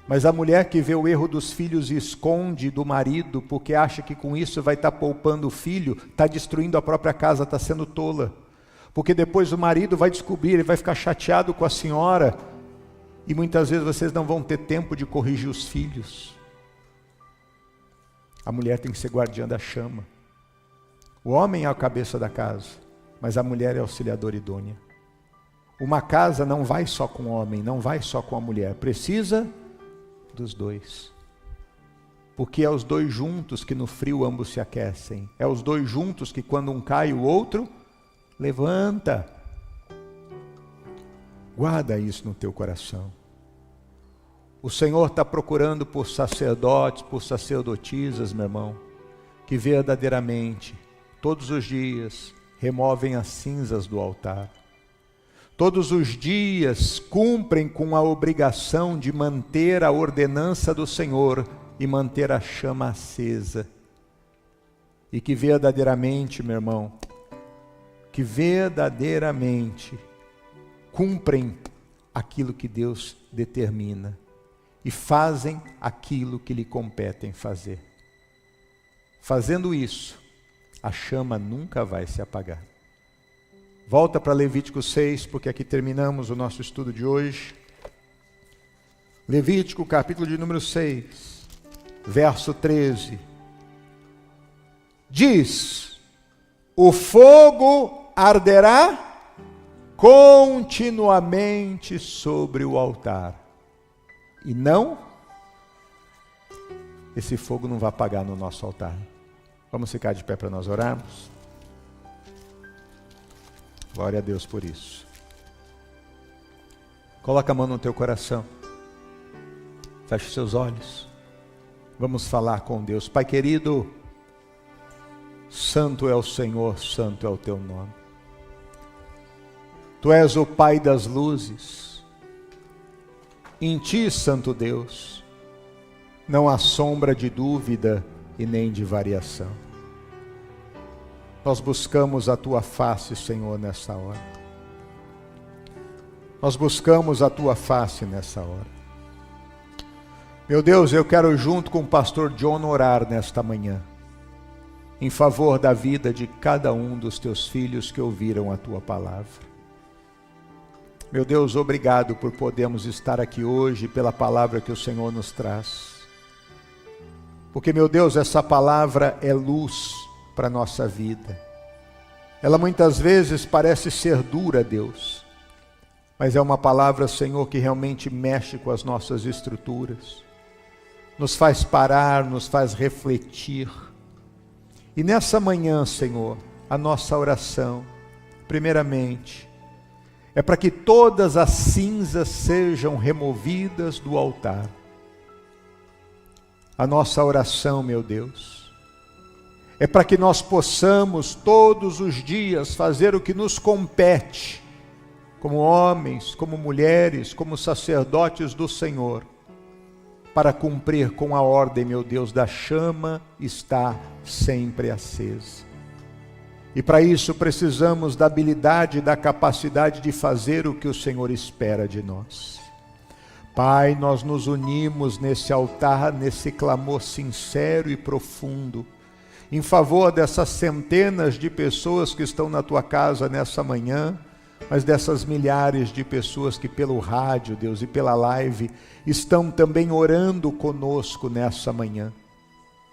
Mas a mulher que vê o erro dos filhos e esconde do marido, porque acha que com isso vai estar poupando o filho, está destruindo a própria casa, está sendo tola. Porque depois o marido vai descobrir, ele vai ficar chateado com a senhora, e muitas vezes vocês não vão ter tempo de corrigir os filhos. A mulher tem que ser guardiã da chama. O homem é a cabeça da casa, mas a mulher é auxiliadora idônea. Uma casa não vai só com o homem, não vai só com a mulher, precisa dos dois. Porque é os dois juntos que no frio ambos se aquecem. É os dois juntos que quando um cai, o outro levanta. Guarda isso no teu coração. O Senhor está procurando por sacerdotes, por sacerdotisas, meu irmão, que verdadeiramente, todos os dias, removem as cinzas do altar. Todos os dias cumprem com a obrigação de manter a ordenança do Senhor e manter a chama acesa. E que verdadeiramente, meu irmão, que verdadeiramente cumprem aquilo que Deus determina e fazem aquilo que lhe competem fazer. Fazendo isso, a chama nunca vai se apagar. Volta para Levítico 6, porque aqui terminamos o nosso estudo de hoje. Levítico, capítulo de número 6, verso 13. Diz: o fogo arderá continuamente sobre o altar. E não, esse fogo não vai apagar no nosso altar. Vamos ficar de pé para nós orarmos? Glória a Deus por isso. Coloca a mão no teu coração. Feche seus olhos. Vamos falar com Deus. Pai querido, santo é o Senhor, santo é o teu nome. Tu és o Pai das luzes. Em ti, santo Deus, não há sombra de dúvida e nem de variação. Nós buscamos a tua face, Senhor, nessa hora. Nós buscamos a tua face nessa hora. Meu Deus, eu quero junto com o pastor John orar nesta manhã, em favor da vida de cada um dos teus filhos que ouviram a tua palavra. Meu Deus, obrigado por podermos estar aqui hoje pela palavra que o Senhor nos traz. Porque, meu Deus, essa palavra é luz para a nossa vida. Ela muitas vezes parece ser dura, Deus, mas é uma palavra, Senhor, que realmente mexe com as nossas estruturas, nos faz parar, nos faz refletir. E nessa manhã, Senhor, a nossa oração, primeiramente, é para que todas as cinzas sejam removidas do altar. A nossa oração, meu Deus, é para que nós possamos todos os dias fazer o que nos compete, como homens, como mulheres, como sacerdotes do Senhor, para cumprir com a ordem, meu Deus, da chama está sempre acesa. E para isso precisamos da habilidade e da capacidade de fazer o que o Senhor espera de nós. Pai, nós nos unimos nesse altar, nesse clamor sincero e profundo, em favor dessas centenas de pessoas que estão na tua casa nessa manhã, mas dessas milhares de pessoas que pelo rádio, Deus, e pela live, estão também orando conosco nessa manhã,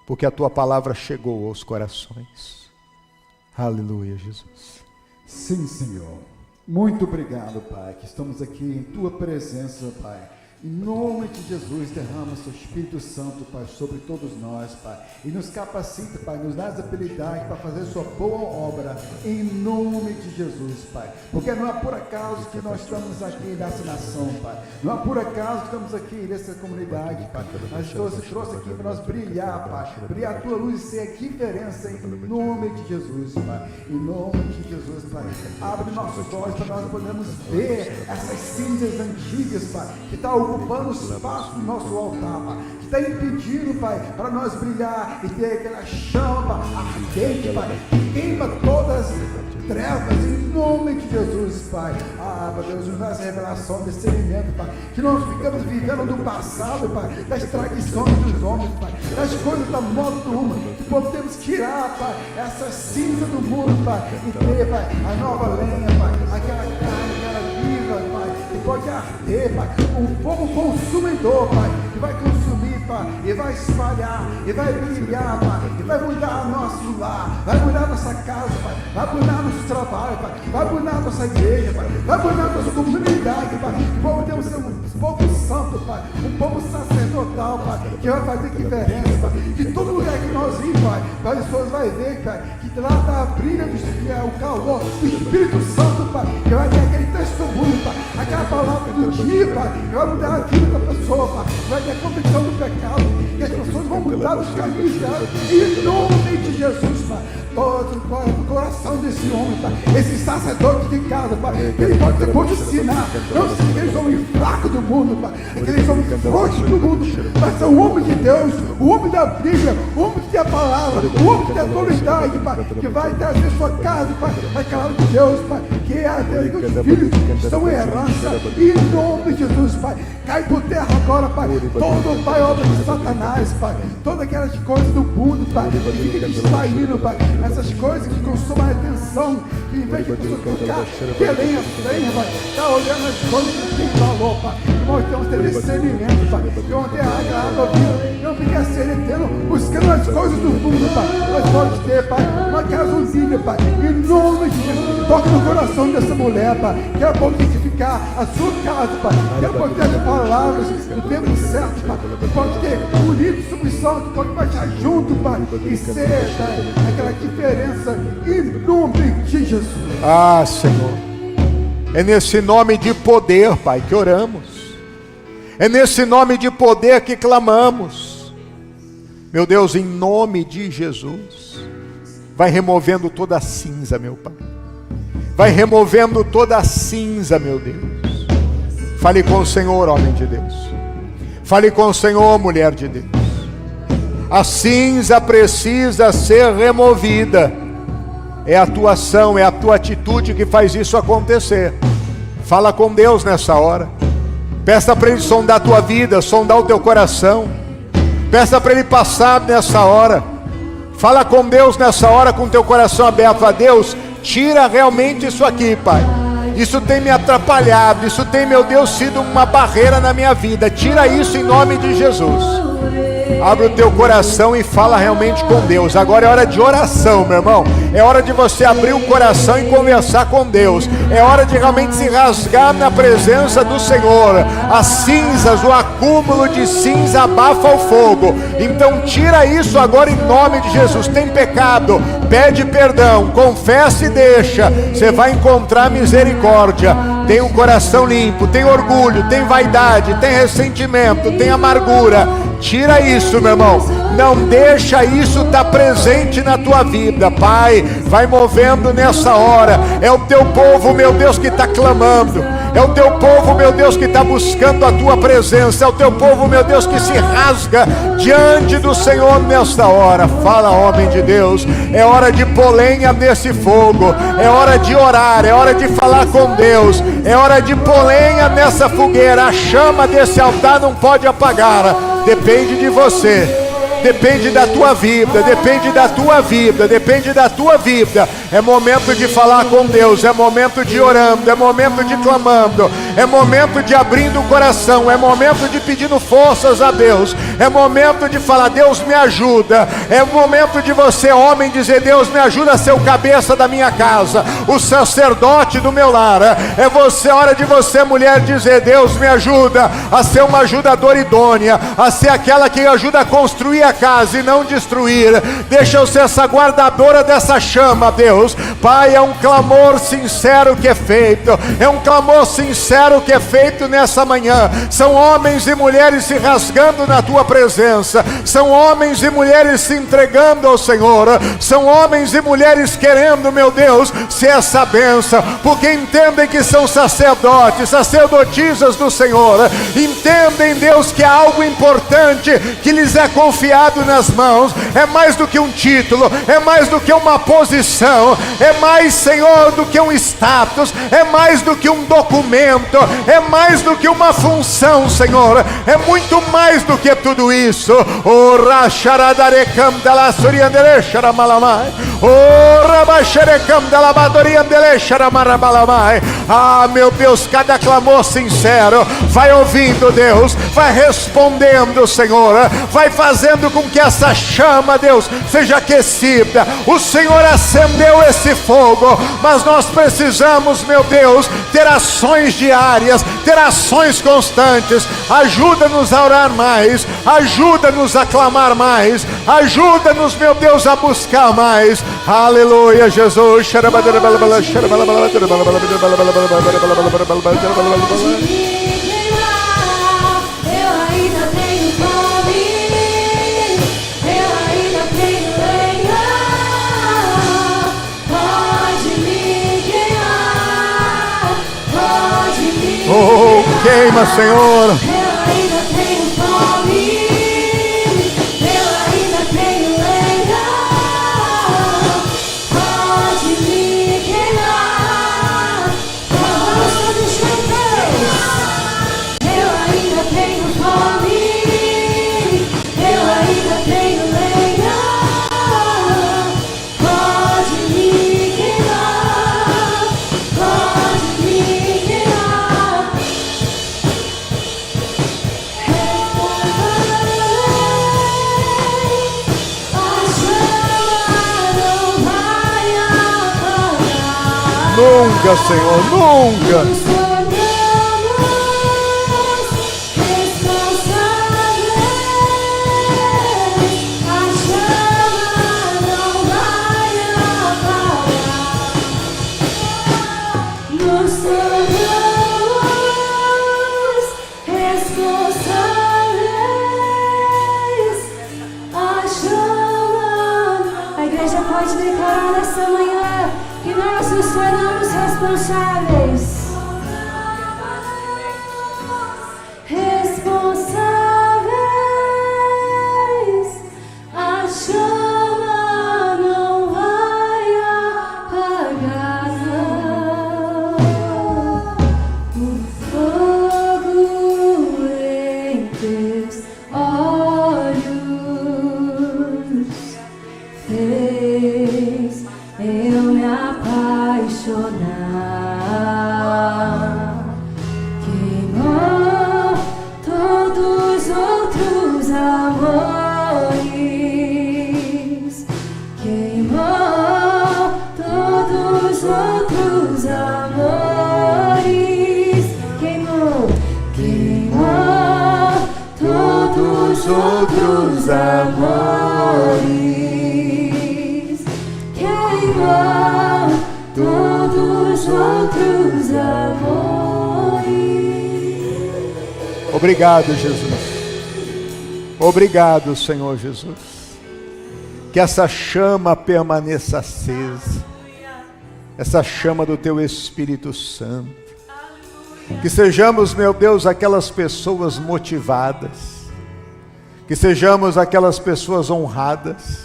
porque a tua palavra chegou aos corações. Aleluia, Jesus. Sim, Senhor. Muito obrigado, Pai, que estamos aqui em tua presença, Pai. Em nome de Jesus, derrama seu Espírito Santo, Pai, sobre todos nós, Pai. E nos capacita, Pai, nos dá as habilidades para fazer sua boa obra, em nome de Jesus, Pai. Porque não é por acaso que nós estamos aqui nessa nação, Pai. Não é por acaso que estamos aqui nessa comunidade, Pai. Mas você trouxe aqui para nós brilhar, Pai. Brilhar a tua luz e ser a diferença, em nome de Jesus, Pai. Em nome de Jesus, Pai. Abre nossos olhos para nós podermos ver essas cinzas antigas, Pai, que está ocupando o espaço do nosso altar, Pai, que está impedindo, Pai, para nós brilhar e ter aquela chama ardente, Pai, que queima todas as trevas, em nome de Jesus, Pai. Meu Deus, nos dá essa revelação, discernimento, Pai, que nós ficamos vivendo do passado, Pai, das tradições dos homens, Pai, das coisas da moda do mundo, que podemos tirar, Pai, essa cinza do mundo, Pai, e ter, Pai, a nova lenha, Pai, aquela carne, aquela viva, Pai, que pode arder, Pai, um fogo consumidor, Pai, que vai consumir, Pai, e vai espalhar, e vai brilhar, Pai, e vai mudar nosso lar, vai mudar nossa casa, Pai, vai mudar nosso trabalho, Pai, vai mudar nossa igreja, Pai, vai mudar nossa comunidade, Pai, que podemos ser um povo santo, Pai, um povo sacerdotal, Pai, que vai fazer diferença, Pai, que todo lugar que nós ir, Pai, as pessoas vão ver, Pai, que lá está a brilha o calor do Espírito Santo, Pai, que vai ter aquele testemunho, Pai, aquela palavra do dia, Pai, que vai mudar a vida da pessoa, Pai, vai ter a convicção do pecado, e as pessoas vão mudar os caminhos dela, em nome de Jesus, Pai. Todo o coração desse homem, Pai, esse sacerdote de casa, Pai, ele pode ensinar, não ser aqueles homens fracos do mundo, Pai, aqueles homens frouxos do mundo, mas são o homem de Deus, o homem da Bíblia, o homem que tem a palavra, o homem que tem a autoridade, Pai, que vai trazer sua casa, Pai, a casa de Deus, Pai, que é a Deus, que os filhos estão em herança, em nome de Jesus, Pai, cai por terra agora, Pai, todo, Pai, obra de Satanás, Pai, todas aquelas coisas do mundo, Pai, que fica distraindo, Pai, essas coisas que consumam a atenção, que em vez de ficar belém a senha, Pai, está olhando as coisas que tem valor, Pai, que nós temos que ter discernimento, Pai, que vão ter agradável vida, não ficar sereno, buscando as coisas do mundo, Pai, nós podemos ter, Pai, uma casa unida, Pai, em nome de Jesus, toque no coração dessa mulher, Pai, que ela pode edificar a sua casa, Pai, que ela pode ter as palavras no tempo certo, Pai, que pode ter unido submissão, que pode baixar junto, Pai, e ser, Pai, aquela diferença em nome de Jesus. Ah, Senhor, é nesse nome de poder, Pai, que oramos, é nesse nome de poder que clamamos, meu Deus, em nome de Jesus, vai removendo toda a cinza, meu Pai, vai removendo toda a cinza, meu Deus. Fale com o Senhor, homem de Deus, fale com o Senhor, mulher de Deus. A cinza precisa ser removida. É a tua ação, é a tua atitude que faz isso acontecer. Fala com Deus nessa hora. Peça para Ele sondar a tua vida, sondar o teu coração. Peça para Ele passar nessa hora. Fala com Deus nessa hora, com o teu coração aberto a Deus. Tira realmente isso aqui, Pai. Isso tem me atrapalhado, isso tem, meu Deus, sido uma barreira na minha vida. Tira isso em nome de Jesus. Abre o teu coração e fala realmente com Deus. Agora é hora de oração, meu irmão. É hora de você abrir o coração e conversar com Deus. É hora de realmente se rasgar na presença do Senhor. As cinzas, o acúmulo de cinza abafa o fogo. Então tira isso agora em nome de Jesus. Tem pecado, pede perdão, confessa e deixa. Você vai encontrar misericórdia. Tem um coração limpo, tem orgulho, tem vaidade, tem ressentimento, tem amargura. Tira isso, meu irmão. Não deixa isso estar presente na tua vida. Pai, vai movendo nessa hora. É o teu povo, meu Deus, que está clamando. É o teu povo, meu Deus, que está buscando a tua presença. É o teu povo, meu Deus, que se rasga diante do Senhor nesta hora. Fala, homem de Deus. É hora de pôr lenha nesse fogo. É hora de orar. É hora de falar com Deus. É hora de pôr lenha nessa fogueira. A chama desse altar não pode apagar. Depende de você. Depende da tua vida, depende da tua vida, depende da tua vida. É momento de falar com Deus, é momento de orando, é momento de clamando, é momento de abrindo o coração, é momento de pedindo forças a Deus, é momento de falar, Deus me ajuda. É momento de você, homem, dizer, Deus me ajuda a ser o cabeça da minha casa, o sacerdote do meu lar. É você, hora de você, mulher, dizer, Deus me ajuda a ser uma ajudadora idônea, a ser aquela que ajuda a construir a casa e não destruir. Deixa eu ser essa guardadora dessa chama, Deus. Pai, é um clamor sincero que é feito, é um clamor sincero que é feito nessa manhã. São homens e mulheres se rasgando na tua presença, são homens e mulheres se entregando ao Senhor, são homens e mulheres querendo, meu Deus, ser essa bênção, porque entendem que são sacerdotes, sacerdotisas do Senhor, entendem, Deus, que há algo importante que lhes é confiado nas mãos. É mais do que um título, é mais do que uma posição, é mais, Senhor, do que um status, é mais do que um documento, é mais do que uma função, Senhor, é muito mais do que tudo isso. Ah, meu Deus, cada clamor sincero, vai ouvindo, Deus, vai respondendo, Senhor, vai fazendo com que essa chama, Deus, seja aquecida. O Senhor acendeu esse fogo, mas nós precisamos, meu Deus, ter ações diárias, ter ações constantes. Ajuda-nos a orar mais, ajuda-nos a clamar mais, ajuda-nos, meu Deus, a buscar mais. Aleluia, Jesus. Oh, queima, Senhor. Eu ainda tenho fome, eu ainda tenho lenha. Pode me queimar, vamos todos juntos. Eu ainda tenho fome, eu ainda tenho lenha. Pode me queimar, pode me queimar. Nunca, Senhor, nunca. A igreja pode declarar nessa manhã que nós nos tornamos responsáveis. Responsáveis. A chama não vai apagar. O fogo em teus olhos fez eu me apaixonar, queimou todos os outros amores. igual todos outros amores. Obrigado, Jesus. Obrigado, Senhor Jesus. Que essa chama permaneça acesa. Essa chama do Teu Espírito Santo. Que sejamos, meu Deus, aquelas pessoas motivadas. Que sejamos aquelas pessoas honradas.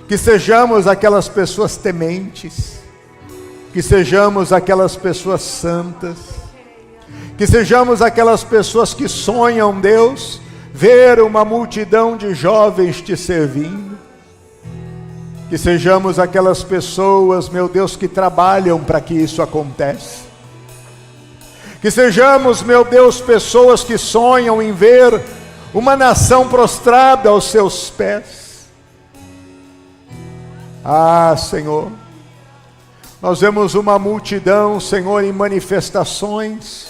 Que sejamos aquelas pessoas tementes. Que sejamos aquelas pessoas santas. Que sejamos aquelas pessoas que sonham, Deus, ver uma multidão de jovens te servindo. Que sejamos aquelas pessoas, meu Deus, que trabalham para que isso aconteça. Que sejamos, meu Deus, pessoas que sonham em ver uma nação prostrada aos seus pés. Ah, Senhor, nós vemos uma multidão, Senhor, em manifestações,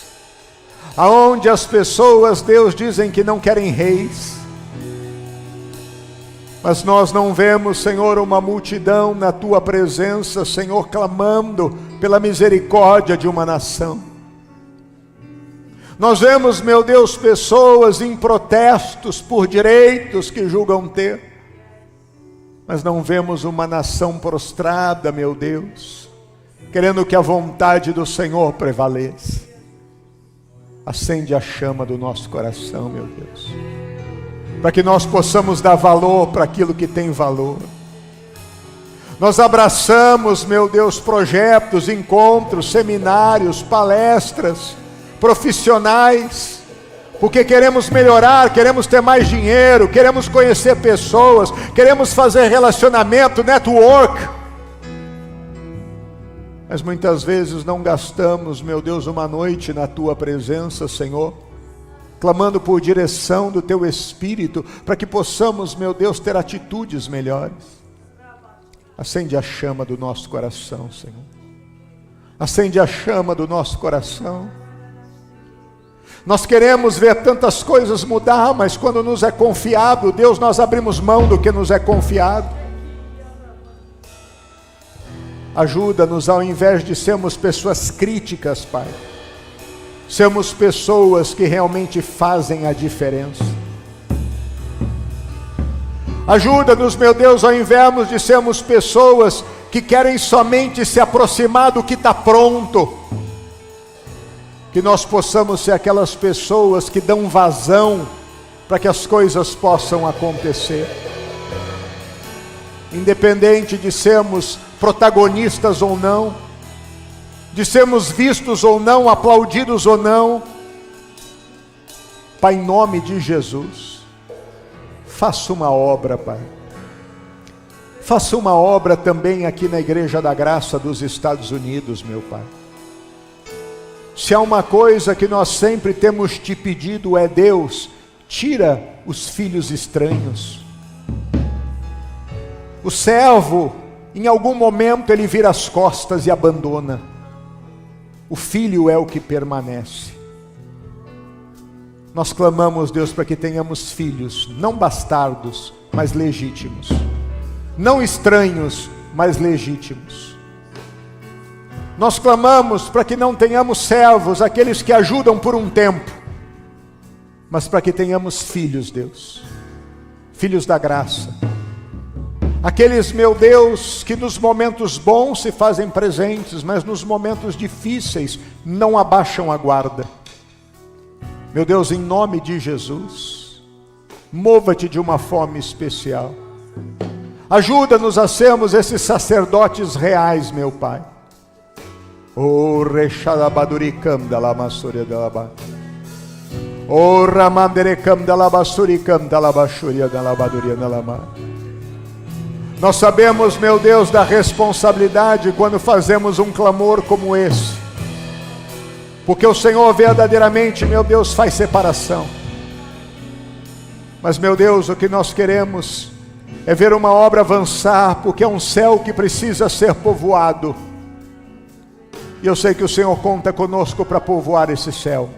aonde as pessoas, Deus, dizem que não querem reis. Mas nós não vemos, Senhor, uma multidão na Tua presença, Senhor, clamando pela misericórdia de uma nação. Nós vemos, meu Deus, pessoas em protestos por direitos que julgam ter. Mas não vemos uma nação prostrada, meu Deus, querendo que a vontade do Senhor prevaleça. Acende a chama do nosso coração, meu Deus, para que nós possamos dar valor para aquilo que tem valor. Nós abraçamos, meu Deus, projetos, encontros, seminários, palestras, profissionais, porque queremos melhorar, queremos ter mais dinheiro, queremos conhecer pessoas, queremos fazer relacionamento, network. Mas muitas vezes não gastamos, meu Deus, uma noite na Tua presença, Senhor, clamando por direção do Teu Espírito, para que possamos, meu Deus, ter atitudes melhores. Acende a chama do nosso coração, Senhor. Acende a chama do nosso coração. Nós queremos ver tantas coisas mudar, mas quando nos é confiado, Deus, nós abrimos mão do que nos é confiado. Ajuda-nos, ao invés de sermos pessoas críticas, Pai, sermos pessoas que realmente fazem a diferença. Ajuda-nos, meu Deus, ao invés de sermos pessoas que querem somente se aproximar do que está pronto, que nós possamos ser aquelas pessoas que dão vazão para que as coisas possam acontecer. Independente de sermos protagonistas ou não, de sermos vistos ou não, aplaudidos ou não, Pai, em nome de Jesus, faça uma obra, Pai. Faça uma obra também aqui na Igreja da Graça dos Estados Unidos, meu Pai. Se há uma coisa que nós sempre temos te pedido é: Deus, tira os filhos estranhos. O servo, em algum momento, ele vira as costas e abandona. O filho é o que permanece. Nós clamamos, Deus, para que tenhamos filhos, não bastardos, mas legítimos. Não estranhos, mas legítimos. Nós clamamos para que não tenhamos servos, aqueles que ajudam por um tempo, mas para que tenhamos filhos, Deus, filhos da graça. Aqueles, meu Deus, que nos momentos bons se fazem presentes, mas nos momentos difíceis não abaixam a guarda. Meu Deus, em nome de Jesus, mova-te de uma forma especial. Ajuda-nos a sermos esses sacerdotes reais, meu Pai. O rechadabaduricam da lamassuria da laba. O ramanderecam da labassuricam da labassuria da labaduria da lama. Nós sabemos, meu Deus, da responsabilidade quando fazemos um clamor como esse, porque o Senhor verdadeiramente, meu Deus, faz separação. Mas, meu Deus, o que nós queremos é ver uma obra avançar, porque é um céu que precisa ser povoado, e eu sei que o Senhor conta conosco para povoar esse céu.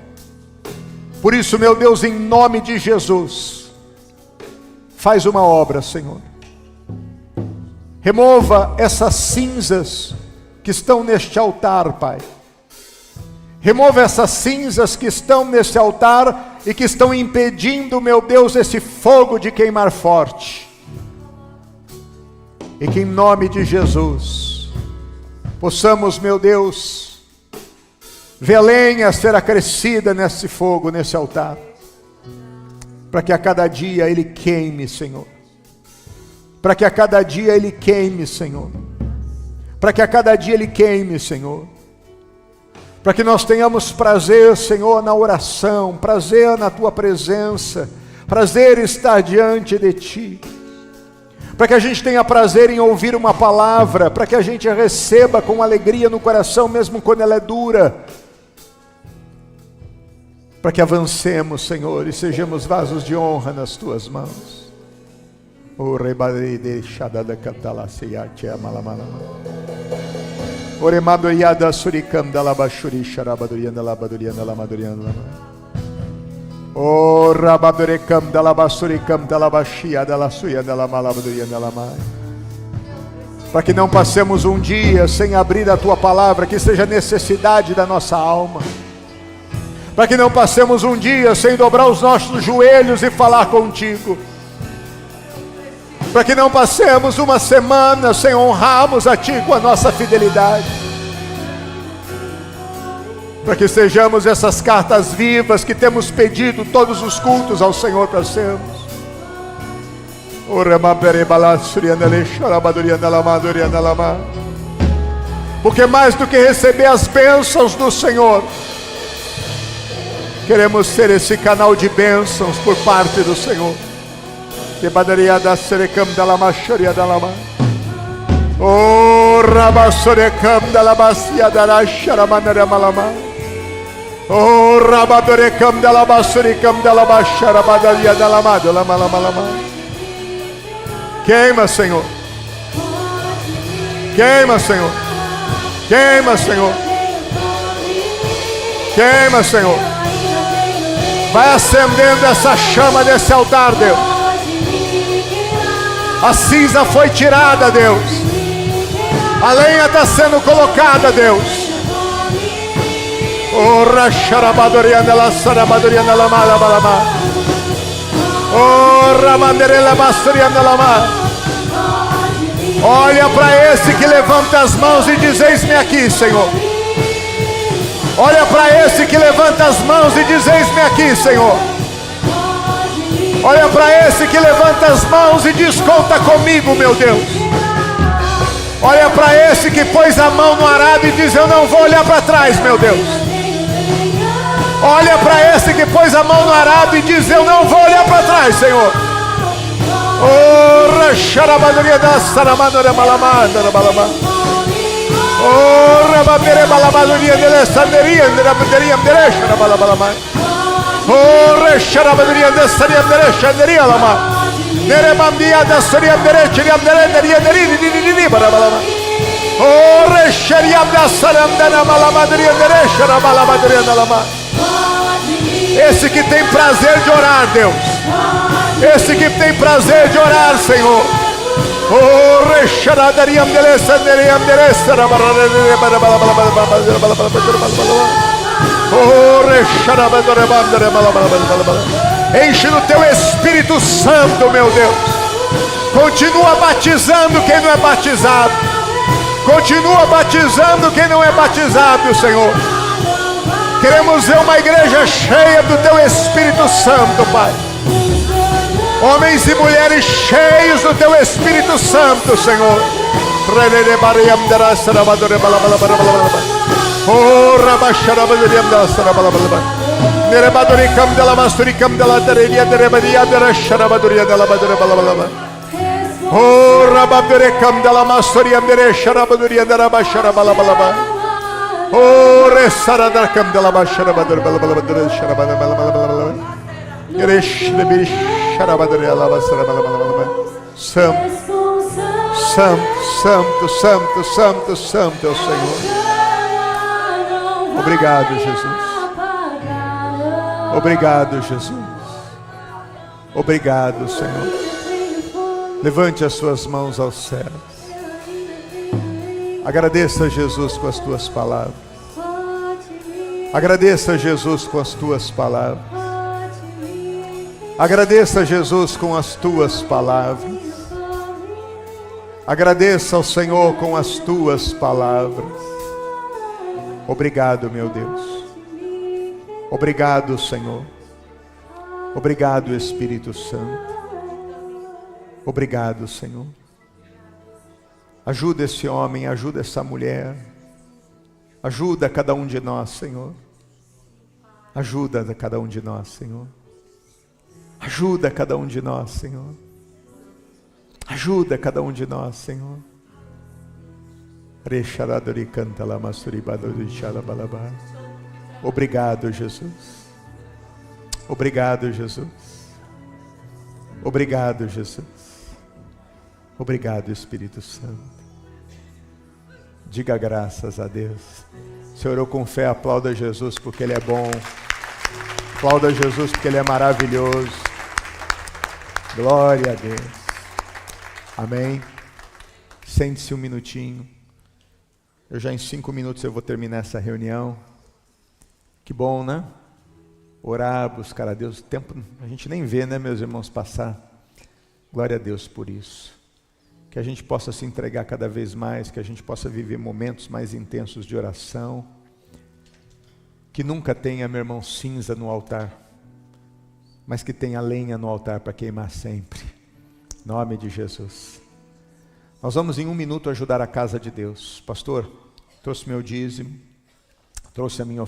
Por isso, meu Deus, em nome de Jesus, faz uma obra, Senhor. Remova essas cinzas que estão neste altar, Pai. Remova essas cinzas que estão nesse altar e que estão impedindo, meu Deus, esse fogo de queimar forte. E que em nome de Jesus possamos, meu Deus, ver a lenha ser acrescida nesse fogo, nesse altar, para que a cada dia ele queime, Senhor. Para que a cada dia ele queime, Senhor. Para que a cada dia ele queime, Senhor. Para que nós tenhamos prazer, Senhor, na oração, prazer na Tua presença, prazer em estar diante de Ti. Para que a gente tenha prazer em ouvir uma palavra, para que a gente a receba com alegria no coração, mesmo quando ela é dura. Para que avancemos, Senhor, e sejamos vasos de honra nas Tuas mãos. O rebadei deixada da catalaceia te amalamala. Oremadoiada suricam da labachuri xarabadurianda labadurianda lamadurianda. O rabadorecam da labasuricam da labachia da laçuia da lamalabadurianda lamai. Para que não passemos um dia sem abrir a Tua palavra, que seja necessidade da nossa alma. Para que não passemos um dia sem dobrar os nossos joelhos e falar contigo. Para que não passemos uma semana sem honrarmos a Ti com a nossa fidelidade. Para que sejamos essas cartas vivas que temos pedido todos os cultos ao Senhor para sermos. Porque mais do que receber as bênçãos do Senhor, queremos ser esse canal de bênçãos por parte do Senhor. Que badaria da serecam da lamachoria da lama. Oh, rabassorecam da labacia da racharamandara malama. Oh, rabadorecam da labassoricam da labacharabadaria da lamada lama. Queima, Senhor. Queima, Senhor. Queima, Senhor. Queima, Senhor. Vai acendendo essa chama desse altar, Deus. A cinza foi tirada, Deus. A lenha está sendo colocada, Deus. Oh, racharabadoriana la sarabadoriana la malabalama. Oh, ramanderela bastoriana la ma. Olha para esse que levanta as mãos e diz: eis-me aqui, Senhor. Olha para esse que levanta as mãos e diz: eis-me aqui, Senhor. Olha para esse que levanta as mãos e diz: conta comigo, meu Deus. Olha para esse que pôs a mão no arado e diz: eu não vou olhar para trás, meu Deus. Olha para esse que pôs a mão no arado e diz: eu não vou olhar para trás, Senhor. Oh, racharabadoria da saramadora malamanda da balama. Oh, rababere balamadoria de sanderia de rabaderia derecha da balabalama. Oh, racharabadoria da saria derecha deria lama. Neremandia da saria derecha deria deria balabalama. Oh, recharia da sarandana malamadoria derecha da balamadoria da lama. Esse que tem prazer de orar, Deus. Esse que tem prazer de orar, Senhor. Oh, recharadaria derecha enche no teu Espírito Santo, meu Deus. Continua batizando quem não é batizado. Continua batizando quem não é batizado, Senhor. Queremos ver uma igreja cheia do teu Espírito Santo, Pai. Homens e mulheres cheios do teu Espírito Santo, Senhor. Oh, rabacharabadoriam da sarabalabala. Nerebadoricam da lamasturicam da lateria de rebadia de racharabadoria da labadarabalabala. Oh, rababderecam da lamastoriam de racharabadoria da rabacharabalabala. Oh, resaradacam da labacharabadoria sharabalabalabala. Yeresh de bish sharabadoria labasarabalabala. Santo, santo, santo, santo, santo é o Senhor. Obrigado, Jesus. Obrigado, Jesus. Obrigado, Senhor. Levante as suas mãos aos céus. Agradeça Jesus com as tuas palavras. Agradeça Jesus com as tuas palavras. Agradeça Jesus com as tuas palavras. Agradeça ao Senhor com as tuas palavras. Obrigado, meu Deus. Obrigado, Senhor. Obrigado, Espírito Santo. Obrigado, Senhor. Ajuda esse homem, ajuda essa mulher. Ajuda cada um de nós, Senhor. Ajuda cada um de nós, Senhor. Ajuda cada um de nós, Senhor. Ajuda cada um de nós, Senhor. Obrigado, Jesus. Obrigado, Jesus. Obrigado, Jesus. Obrigado, Espírito Santo. Diga graças a Deus. Se orou com fé, aplauda Jesus porque Ele é bom. Aplauda Jesus porque Ele é maravilhoso. Glória a Deus. Amém. Sente-se um minutinho. Eu já em 5 minutos eu vou terminar essa reunião. Que bom, né? Orar, buscar a Deus. O tempo a gente nem vê, né, meus irmãos, passar. Glória a Deus por isso. Que a gente possa se entregar cada vez mais, que a gente possa viver momentos mais intensos de oração. Que nunca tenha, meu irmão, cinza no altar, mas que tenha lenha no altar para queimar sempre. Em nome de Jesus. Nós vamos em 1 minuto ajudar a casa de Deus. Pastor, trouxe meu dízimo, trouxe a minha oferta.